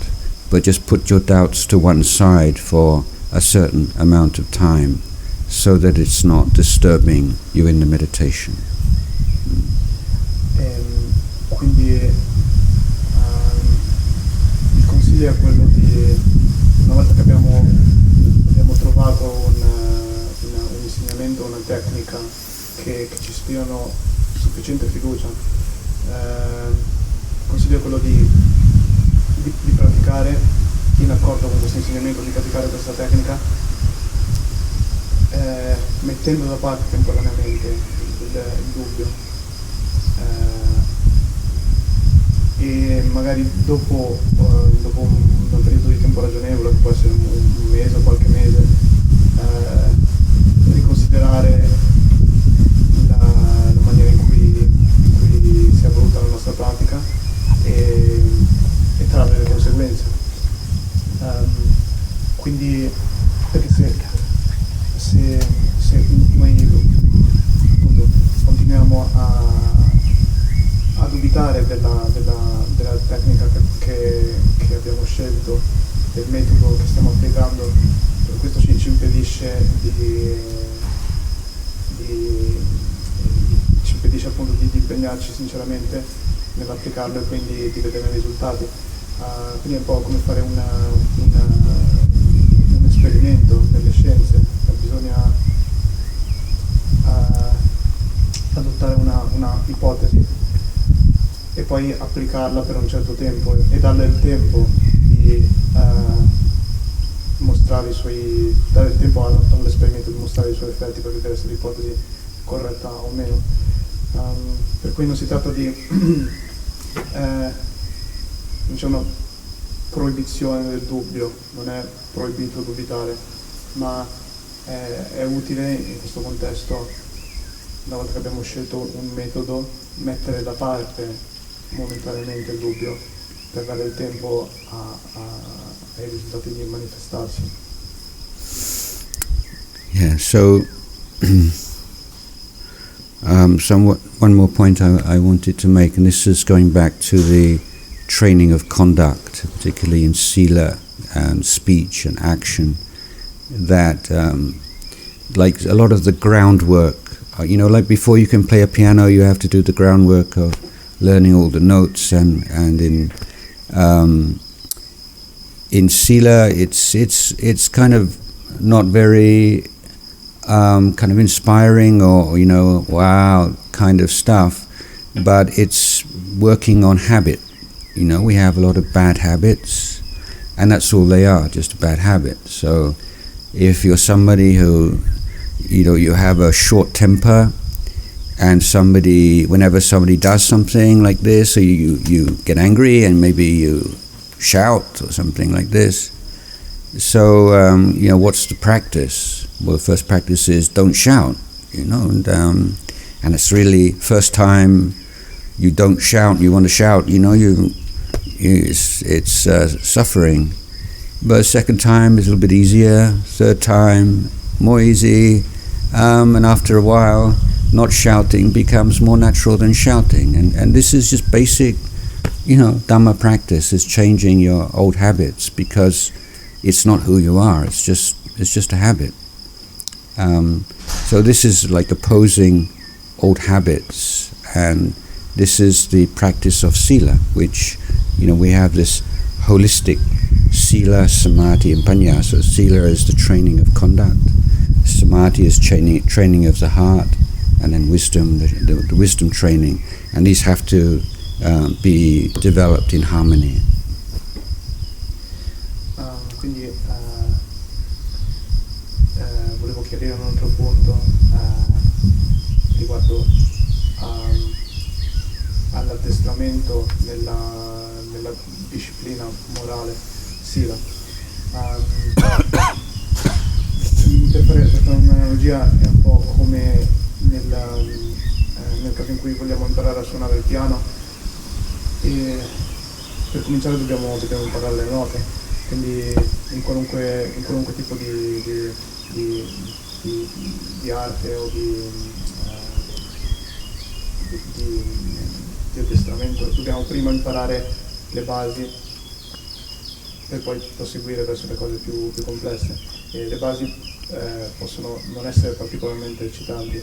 but just put your doubts to one side for a certain amount of time so that it's not disturbing you in the meditation. Quindi il consiglio è quello di, una volta che abbiamo trovato un insegnamento, una tecnica che ci ispirano sufficiente fiducia, il consiglio è quello di praticare in accordo con questo insegnamento, di praticare questa tecnica, mettendo da parte temporaneamente il dubbio, e magari dopo un periodo di tempo ragionevole, che può essere un mese o qualche mese, riconsiderare la maniera in cui si è evoluta la nostra pratica e trarre le conseguenze. Quindi, perché se noi appunto continuiamo a dubitare della tecnica che abbiamo scelto, del metodo che stiamo applicando, questo ci impedisce appunto di impegnarci sinceramente nell'applicarlo e quindi di vedere i risultati. Quindi è un po' come fare un esperimento nelle scienze, bisogna adottare una ipotesi e poi applicarla per un certo tempo e darle il tempo di dare il tempo all'esperimento di mostrare i suoi effetti per vedere se l'ipotesi è corretta o meno. Per cui non si tratta di non c'è una proibizione del dubbio, non è proibito dubitare, ma è utile in questo contesto, una volta che abbiamo scelto un metodo, mettere da parte momentaneamente il dubbio per dare il tempo ai risultati di manifestarsi. Yeah, so one more point I wanted to make, and this is going back to the training of conduct, particularly in sila and speech and action, that like a lot of the groundwork, like before you can play a piano, you have to do the groundwork of learning all the notes, and in sila it's kind of not very kind of inspiring or wow kind of stuff, but it's working on habit. We have a lot of bad habits, and that's all they are, just a bad habit. So if you're somebody who you have a short temper, and whenever somebody does something like this, so you get angry and maybe you shout or something like this. So what's the practice? Well, the first practice is don't shout, and it's really first time you don't shout, you want to shout, it's suffering. But second time is a little bit easier, third time more easy, and after a while not shouting becomes more natural than shouting, and this is just basic Dhamma practice, is changing your old habits, because it's not who you are, it's just a habit. So this is like opposing old habits, and this is the practice of sila, which we have this holistic sila, samadhi and panya. So sila is the training of conduct, samadhi is training of the heart, and then wisdom, the wisdom training, and these have to be developed in harmony. Quindi volevo chiarire un altro punto riguardo all'addestramento nella disciplina morale sila. Per fare un'analogia, è un po' come nel caso in cui vogliamo imparare a suonare il piano, e per cominciare dobbiamo imparare le note, quindi in qualunque tipo di arte o di addestramento dobbiamo prima imparare le basi per poi proseguire verso le cose più complesse, e le basi possono non essere particolarmente eccitanti,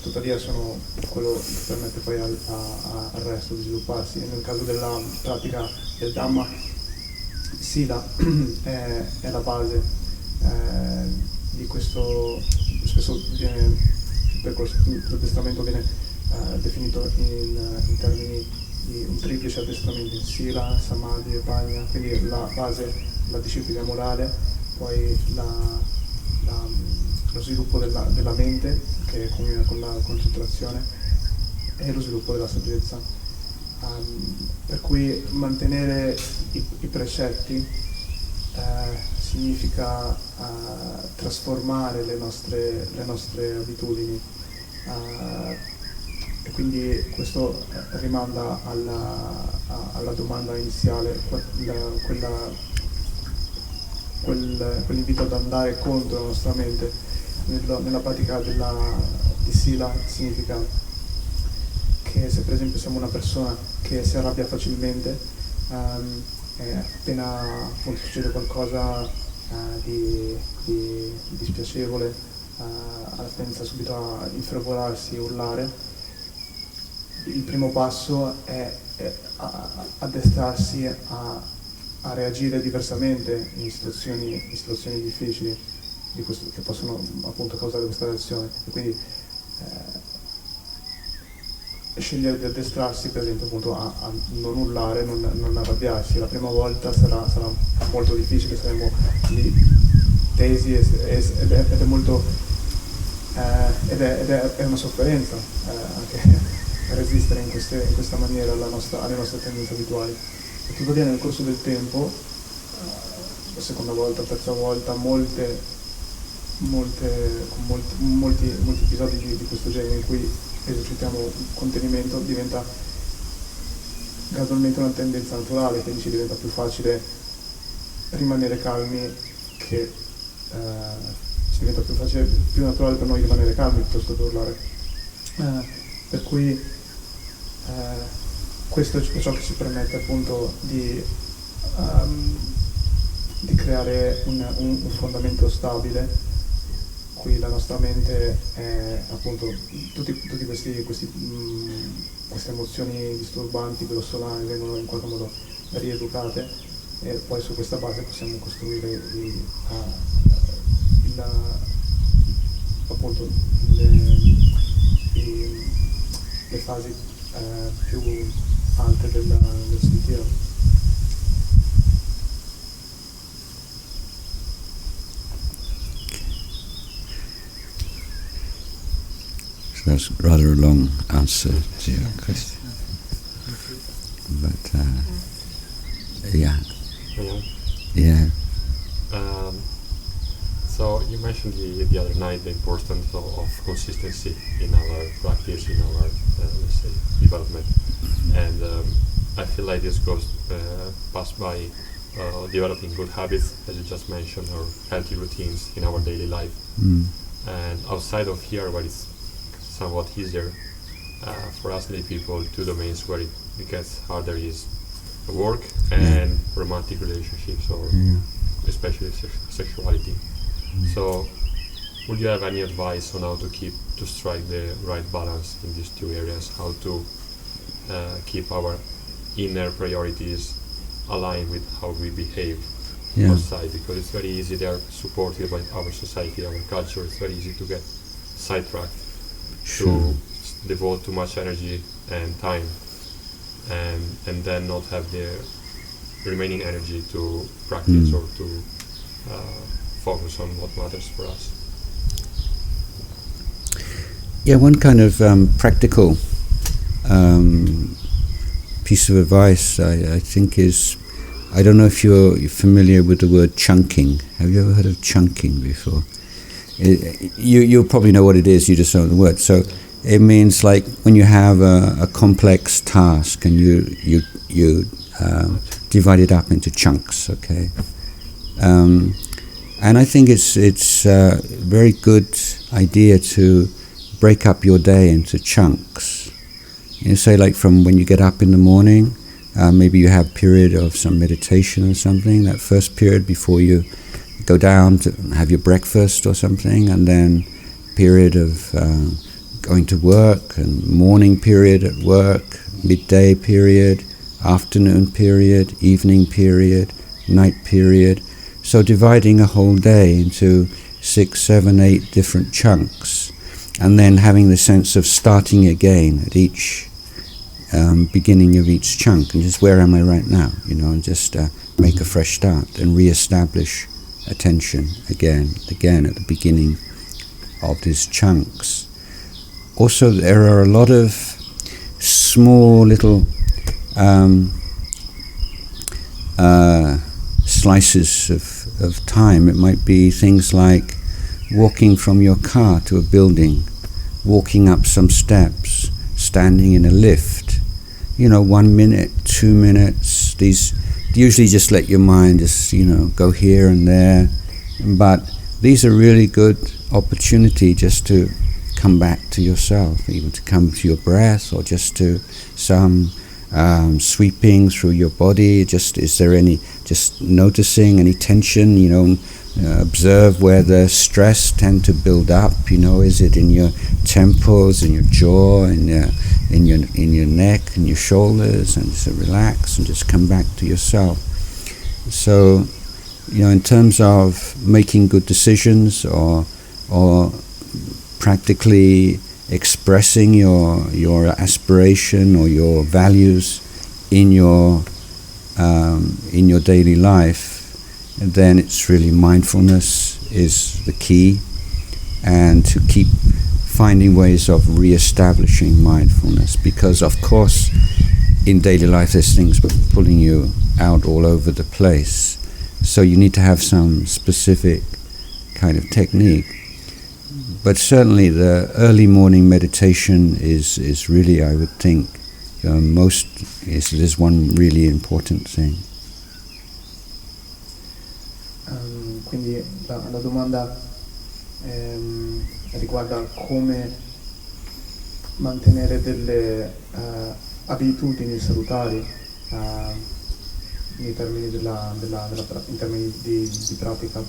tuttavia sono quello che permette poi al resto di svilupparsi. E nel caso della pratica del Dhamma, sila è la base di questo. Spesso il percorso l'addestramento viene definito in termini di un triplice addestramento, in sila, samadhi e panya, quindi la base, la disciplina morale, poi lo sviluppo della mente, che combina con la concentrazione, e lo sviluppo della saggezza. Per cui mantenere i precetti significa trasformare le nostre abitudini, e quindi questo rimanda alla domanda iniziale, quell'invito ad andare contro la nostra mente. Nella pratica di sila significa che se per esempio siamo una persona che si arrabbia facilmente, appena appunto succede qualcosa di dispiacevole, pensa subito a infervorarsi, urlare. Il primo passo è addestrarsi a reagire diversamente in situazioni difficili che possono appunto causare questa reazione, e quindi scegliere di addestrarsi per esempio appunto a non urlare, non arrabbiarsi. La prima volta sarà molto difficile, saremo lì tesi ed è molto ed è una sofferenza anche resistere in questa maniera alle nostre tendenze abituali. E tuttavia nel corso del tempo, la seconda volta, terza volta, molti episodi di questo genere in cui esercitiamo contenimento, diventa gradualmente una tendenza naturale, quindi ci diventa più facile rimanere calmi, che ci diventa più naturale per noi rimanere calmi piuttosto che urlare. Per cui questo è ciò che ci permette appunto di creare un fondamento stabile. Qui la nostra mente è appunto tutte queste emozioni disturbanti, grossolane, vengono in qualche modo rieducate, e poi su questa base possiamo costruire appunto le fasi più alte del sentiero. That's rather a long answer to your question. But, yeah. Yeah. So you mentioned the other night the importance of consistency in our practice, in our, let's say, development. And I feel like this goes past by developing good habits, as you just mentioned, or healthy routines in our daily life. And outside of here, where it's somewhat easier for us lay people, two domains where it gets harder is work and romantic relationships, or especially sexuality. So would you have any advice on how to strike the right balance in these two areas, how to keep our inner priorities aligned with how we behave outside? Because it's very easy, they are supported by our society, our culture, it's very easy to get sidetracked, to devote too much energy and time, and then not have the remaining energy to practice or to focus on what matters for us. Yeah, one kind of practical piece of advice I think is, I don't know if you're familiar with the word chunking. Have you ever heard of chunking before? You probably know what it is, you just don't know the word. So it means like when you have a complex task and you divide it up into chunks, okay? And I think it's a very good idea to break up your day into chunks. You say like from when you get up in the morning, maybe you have a period of some meditation or something, that first period before you go down to have your breakfast or something, and then period of going to work, and morning period at work, midday period, afternoon period, evening period, night period. So dividing a whole day into 6, 7, 8 different chunks, and then having the sense of starting again at each beginning of each chunk, and just where am I right now, and just make a fresh start and re-establish attention again at the beginning of these chunks. Also, there are a lot of small little slices of time. It might be things like walking from your car to a building, walking up some steps, standing in a lift, 1 minute, 2 minutes. These usually just let your mind just, go here and there. But these are really good opportunity just to come back to yourself, even to come to your breath, or just to some sweeping through your body. Just noticing any tension, observe where the stress tend to build up. Is it in your temples, in your jaw, in your neck, and your shoulders, and just relax and just come back to yourself. So, in terms of making good decisions or practically expressing your aspiration or your values in your daily life, then it's really mindfulness. is the key, and to keep finding ways of re-establishing mindfulness, because of course in daily life there's things pulling you out all over the place, so you need to have some specific kind of technique. But certainly the early morning meditation is really, I would think, is one really important thing. Quindi la domanda riguarda come mantenere delle abitudini salutari in termini in termini di pratica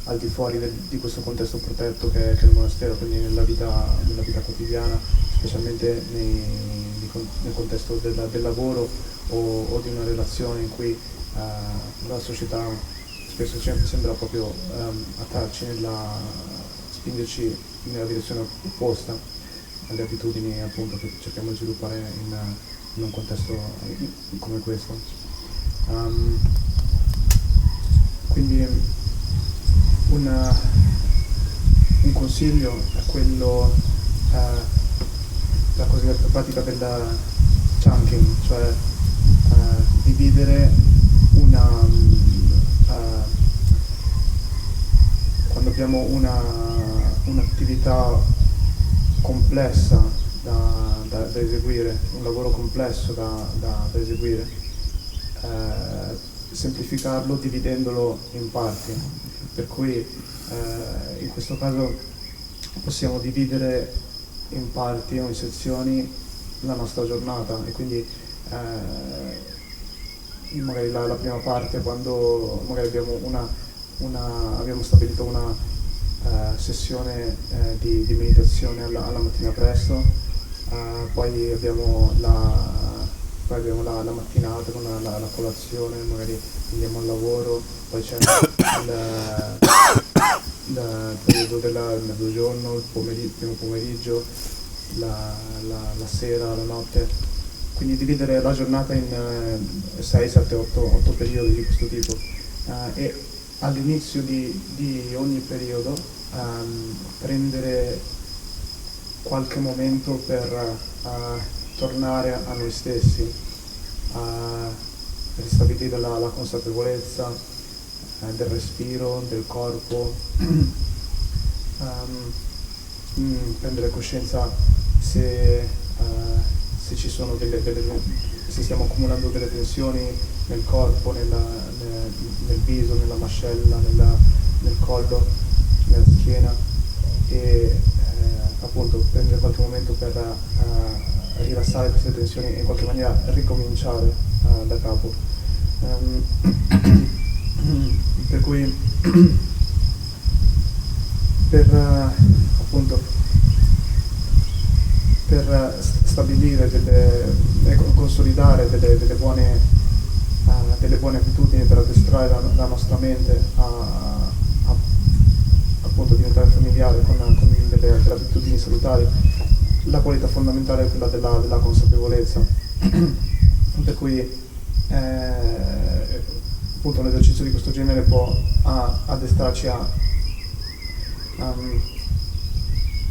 al di fuori di questo contesto protetto che è il monastero, quindi nella vita quotidiana, specialmente nel contesto del lavoro o di una relazione in cui la società spesso sembra proprio spingerci nella direzione opposta alle abitudini appunto che cerchiamo di sviluppare in un contesto come questo. Quindi un consiglio è quello, la cosiddetta pratica del chunking, cioè dividere quando abbiamo un'attività complessa da eseguire, un lavoro complesso da eseguire, semplificarlo dividendolo in parti, per cui in questo caso possiamo dividere in parti o in sezioni la nostra giornata, e quindi magari la prima parte, quando magari abbiamo stabilito una sessione di meditazione alla mattina presto, poi abbiamo la mattinata con la colazione, magari andiamo al lavoro, poi c'è il periodo del mezzogiorno, il primo pomeriggio, la sera, la notte. Quindi dividere la giornata in 6, 7, 8 periodi di questo tipo, e all'inizio di ogni periodo prendere qualche momento per tornare a noi stessi, ristabilire la consapevolezza del respiro, del corpo, prendere coscienza se ci sono se stiamo accumulando delle tensioni nel corpo, nel viso, nella mascella, nel collo, nella schiena, e appunto prendere qualche momento per rilassare queste tensioni e in qualche maniera ricominciare da capo. Per cui per stabilire e consolidare delle buone abitudini, per addestrare la nostra mente a appunto diventare familiare con delle abitudini salutari, la qualità fondamentale è quella della consapevolezza. Per cui appunto un esercizio di questo genere può addestrarci a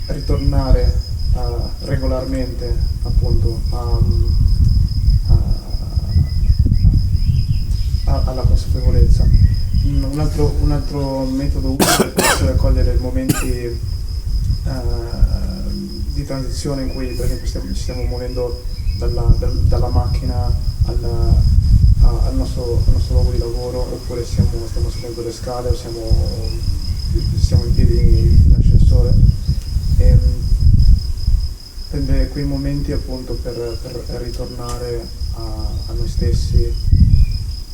ritornare regolarmente appunto alla consapevolezza. Un altro metodo utile può essere cogliere momenti di transizione in cui per esempio ci stiamo muovendo dalla macchina al nostro luogo di lavoro, oppure stiamo salendo le scale o siamo in piedi in ascensore, e prendere quei momenti appunto per ritornare a noi stessi,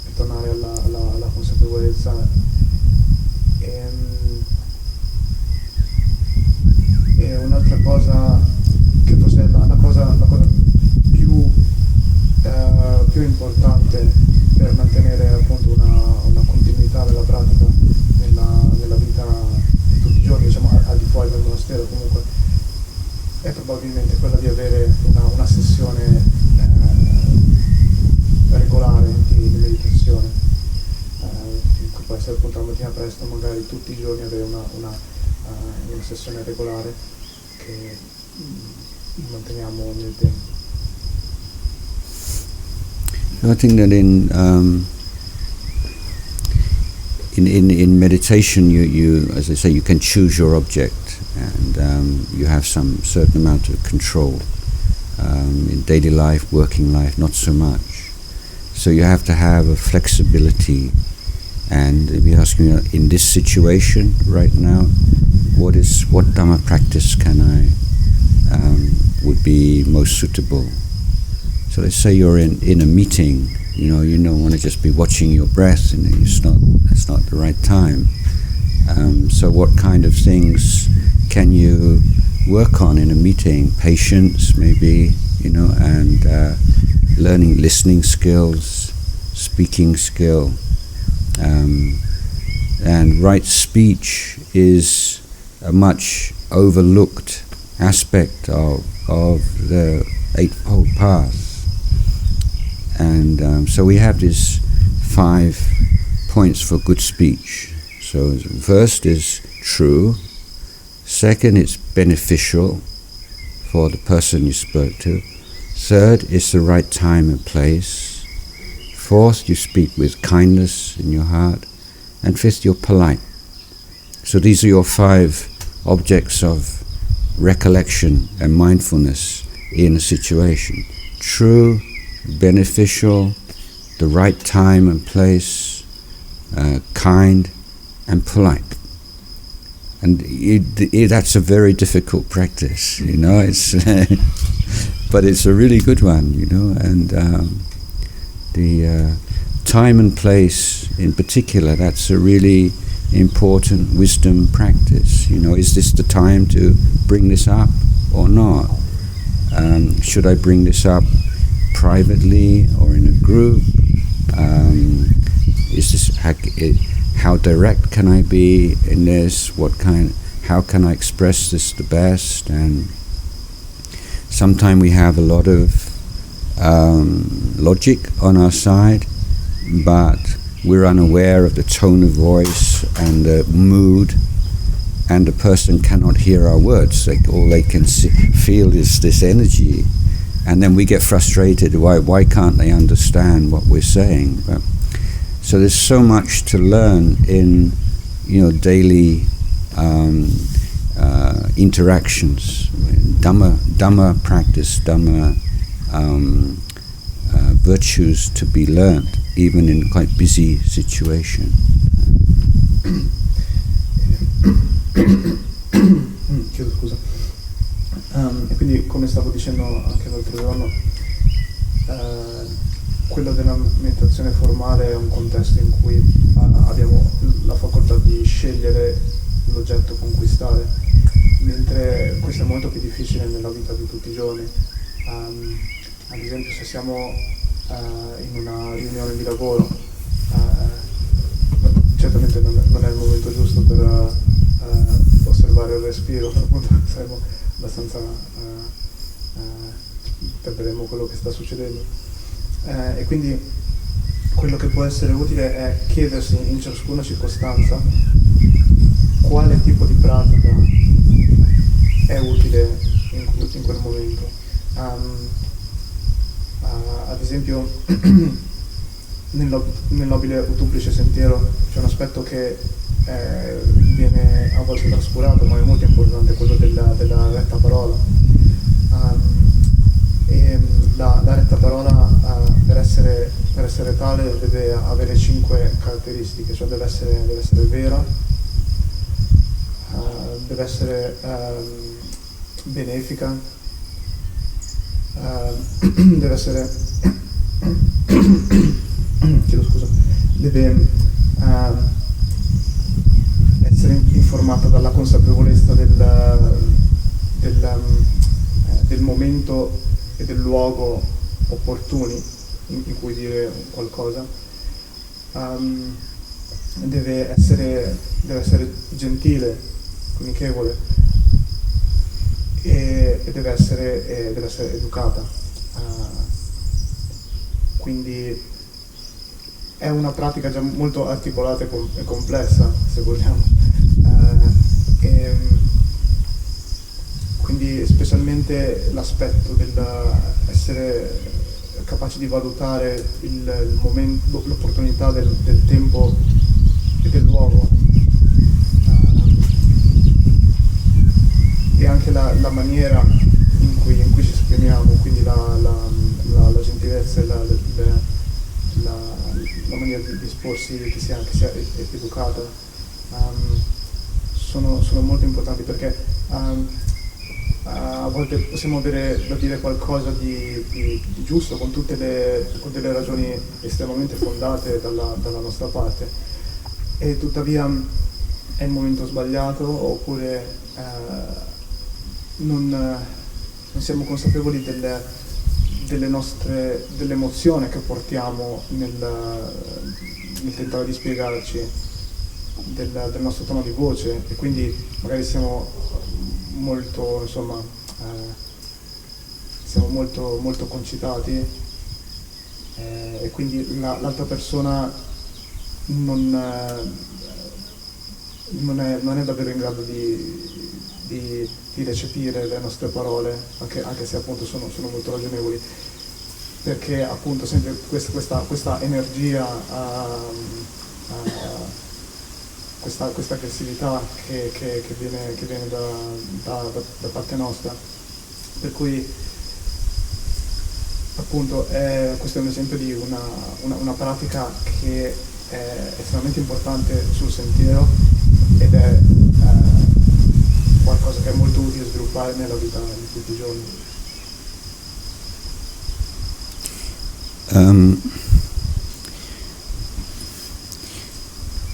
ritornare alla consapevolezza. E un'altra cosa, che forse è la cosa più importante per mantenere appunto una continuità della pratica nella vita di tutti i giorni, diciamo al di fuori del monastero comunque, è probabilmente quella di avere una sessione regolare di meditazione. che può essere appunto la mattina presto, magari tutti i giorni avere una sessione regolare che manteniamo nel tempo. So I think that in meditation, you as I say, you can choose your object, and you have some certain amount of control. In daily life, working life, not so much. So you have to have a flexibility. And if you ask me, in this situation right now, what Dhamma practice can I would be most suitable? So let's say you're in a meeting. You don't want to just be watching your breath, and it's not the right time. So what kind of things can you work on in a meeting? Patience, maybe, and learning listening skills, speaking skill, and right speech is a much overlooked aspect of the Eightfold Path. And so we have these 5 points for good speech. So first is true. Second, it's beneficial for the person you spoke to. Third, it's the right time and place. Fourth, you speak with kindness in your heart. And fifth, you're polite. So these are your 5 objects of recollection and mindfulness in a situation. True, beneficial, the right time and place, kind and polite. And that's a very difficult practice, it's but it's a really good one, and the time and place in particular, that's a really important wisdom practice. Is this the time to bring this up or not? Should I bring this up privately or in a group? Is this how direct can I be in this? How can I express this the best? And sometimes we have a lot of logic on our side, but we're unaware of the tone of voice and the mood, and the person cannot hear our words. All they can feel is this energy, and then we get frustrated. Why can't they understand what we're saying? So there's so much to learn in daily interactions, Dhamma practice, Dhamma virtues to be learned, even in quite busy situation. Chiedo scusa. E quindi, come stavo dicendo anche l'altro giorno, quello della meditazione formale è un contesto in cui abbiamo la facoltà di scegliere l'oggetto conquistare, mentre questo è molto più difficile nella vita di tutti i giorni. Ad esempio, se siamo in una riunione di lavoro, certamente non è il momento giusto per osservare il respiro, appunto saremo abbastanza perderemo quello che sta succedendo. E quindi quello che può essere utile è chiedersi in ciascuna circostanza quale tipo di pratica è utile in quel momento. Ad esempio nel nobile utuplice sentiero c'è un aspetto che viene a volte trascurato, ma è molto importante, quello della retta parola. E la retta parola per essere tale deve avere 5 caratteristiche, cioè deve essere vera, deve essere benefica, deve essere chiedo scusa, deve essere informata dalla consapevolezza del momento e del luogo opportuni in cui dire qualcosa, deve essere gentile, amichevole e deve essere educata. Quindi è una pratica già molto articolata e complessa, se vogliamo. Quindi specialmente l'aspetto dell'essere capaci di valutare il momento, l'opportunità del tempo e del luogo, e anche la maniera in cui ci esprimiamo, quindi la gentilezza e la maniera di esporsi che sia educata, sono molto importanti, perché a volte possiamo avere da dire qualcosa di giusto, con delle ragioni estremamente fondate dalla nostra parte, e tuttavia è il momento sbagliato, oppure non siamo consapevoli dell'emozione che portiamo nel tentare di spiegarci, del nostro tono di voce, e quindi magari siamo molto, insomma, siamo molto concitati, e quindi l'altra persona non è davvero in grado di recepire le nostre parole, anche se appunto sono molto ragionevoli, perché appunto sempre questa energia, questa aggressività che viene da parte nostra. Per cui appunto questo è un esempio di una pratica che è estremamente importante sul sentiero, ed è qualcosa che è molto utile sviluppare nella vita di tutti i giorni.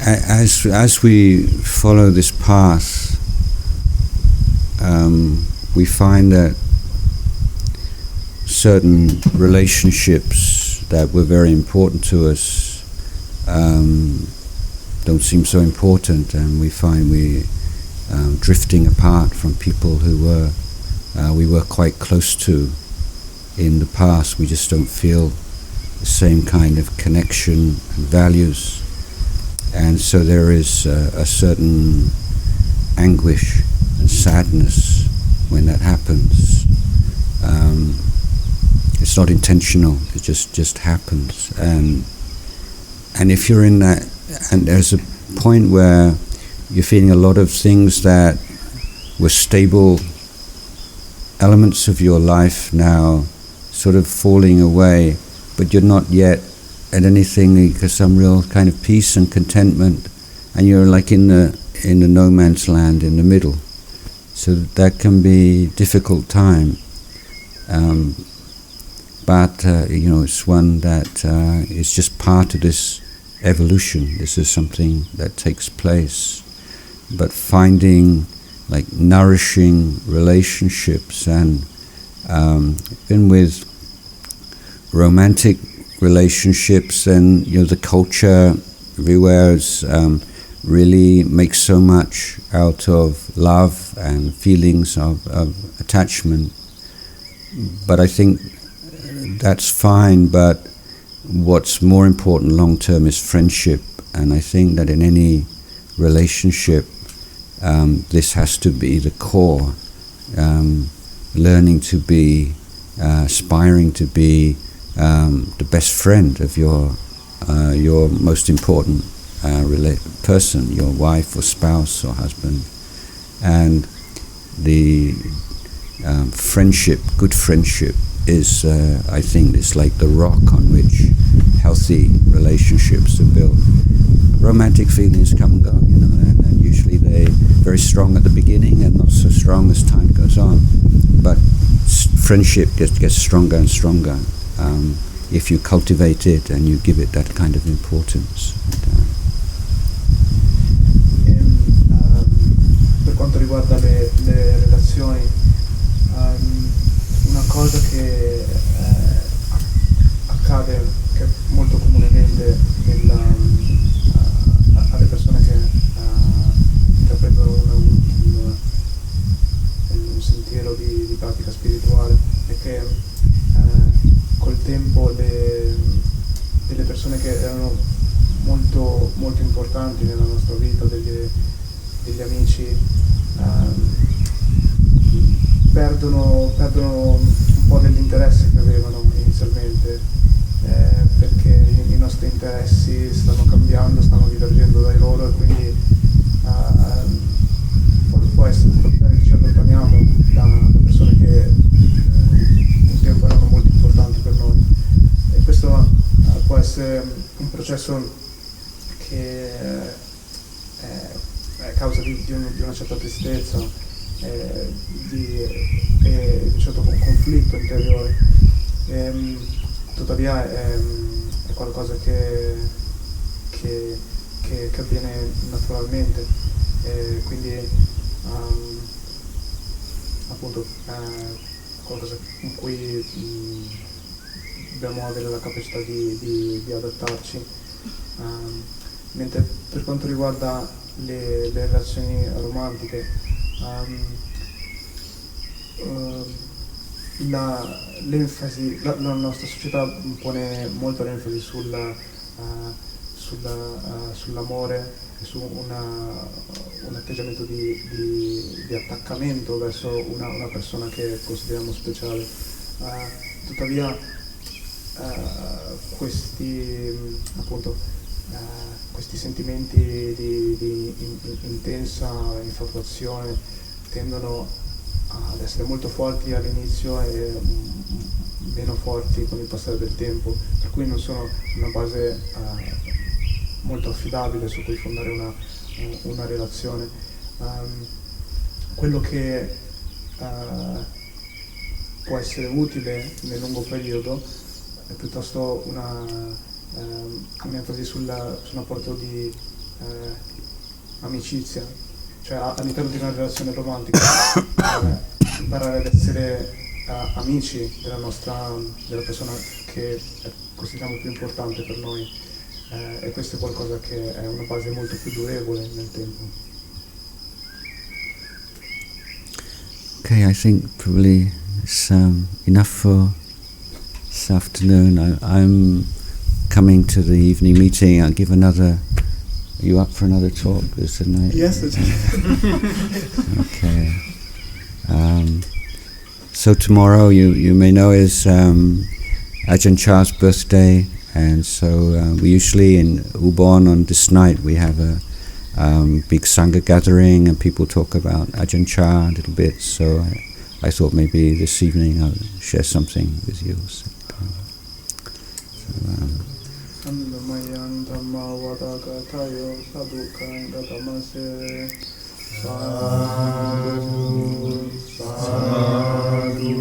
As we follow this path, we find that certain relationships that were very important to us don't seem so important, and we find we drifting apart from people who we were quite close to in the past. We just don't feel the same kind of connection and values. And so there is a certain anguish and sadness when that happens. It's not intentional, it just happens. And if you're in that, and there's a point where you're feeling a lot of things that were stable elements of your life now sort of falling away, but you're not yet at anything, because some real kind of peace and contentment, and you're like in the no man's land in the middle. So that can be a difficult time, but it's one that is just part of this evolution. This is something that takes place, but finding like nourishing relationships, and even with romantic relationships, and the culture everywhere is really makes so much out of love and feelings of attachment. But I think that's fine, but what's more important long term is friendship, and I think that in any relationship this has to be the core, learning to be, aspiring to be the best friend of your most important person, your wife or spouse or husband, and the friendship, good friendship, is I think it's like the rock on which healthy relationships are built. Romantic feelings come and go, and usually they're very strong at the beginning and not so strong as time goes on. But friendship gets stronger and stronger if you cultivate it and you give it that kind of importance. Per quanto riguarda le relazioni, una cosa che accade, che molto comunemente alle persone che intraprendono un sentiero di pratica spirituale, è che col tempo le delle persone che erano molto, molto importanti nella nostra vita, degli amici, perdono un po' dell'interesse che avevano inizialmente, perché i nostri interessi stanno cambiando, stanno divergendo dai loro, e quindi può essere che ci allontaniamo da persone che un tempo erano molto importanti per noi, e questo può essere un processo che è causa di una certa tristezza, di un certo conflitto interiore. Tuttavia è qualcosa che avviene naturalmente, quindi appunto è qualcosa con cui dobbiamo avere la capacità di adattarci. Mentre per quanto riguarda le relazioni romantiche, l'enfasi, la nostra società pone molto l'enfasi sull'amore e su un atteggiamento di attaccamento verso una persona che consideriamo speciale. Tuttavia questi sentimenti di intensa infatuazione tendono ad essere molto forti all'inizio e meno forti con il passare del tempo, per cui non sono una base molto affidabile su cui fondare una relazione. Quello che può essere utile nel lungo periodo è piuttosto un'enfasi sul rapporto di amicizia, cioè all'interno di una relazione romantica imparare ad essere amici della persona che consideriamo più importante per noi, e questo è qualcosa che è una base molto più durevole nel tempo. Okay, I think probably it's enough for this afternoon. I'm coming to the evening meeting. I'll give another. Are you up for another talk this night? Yes, Okay. So tomorrow, you may know, is Ajahn Chah's birthday, and so we usually in Ubon on this night we have a big Sangha gathering, and people talk about Ajahn Chah a little bit. So I thought maybe this evening I'll share something with you. Mayan Dhamma Vadagatayo Sadhukan Gatamase Sadhu Sadhu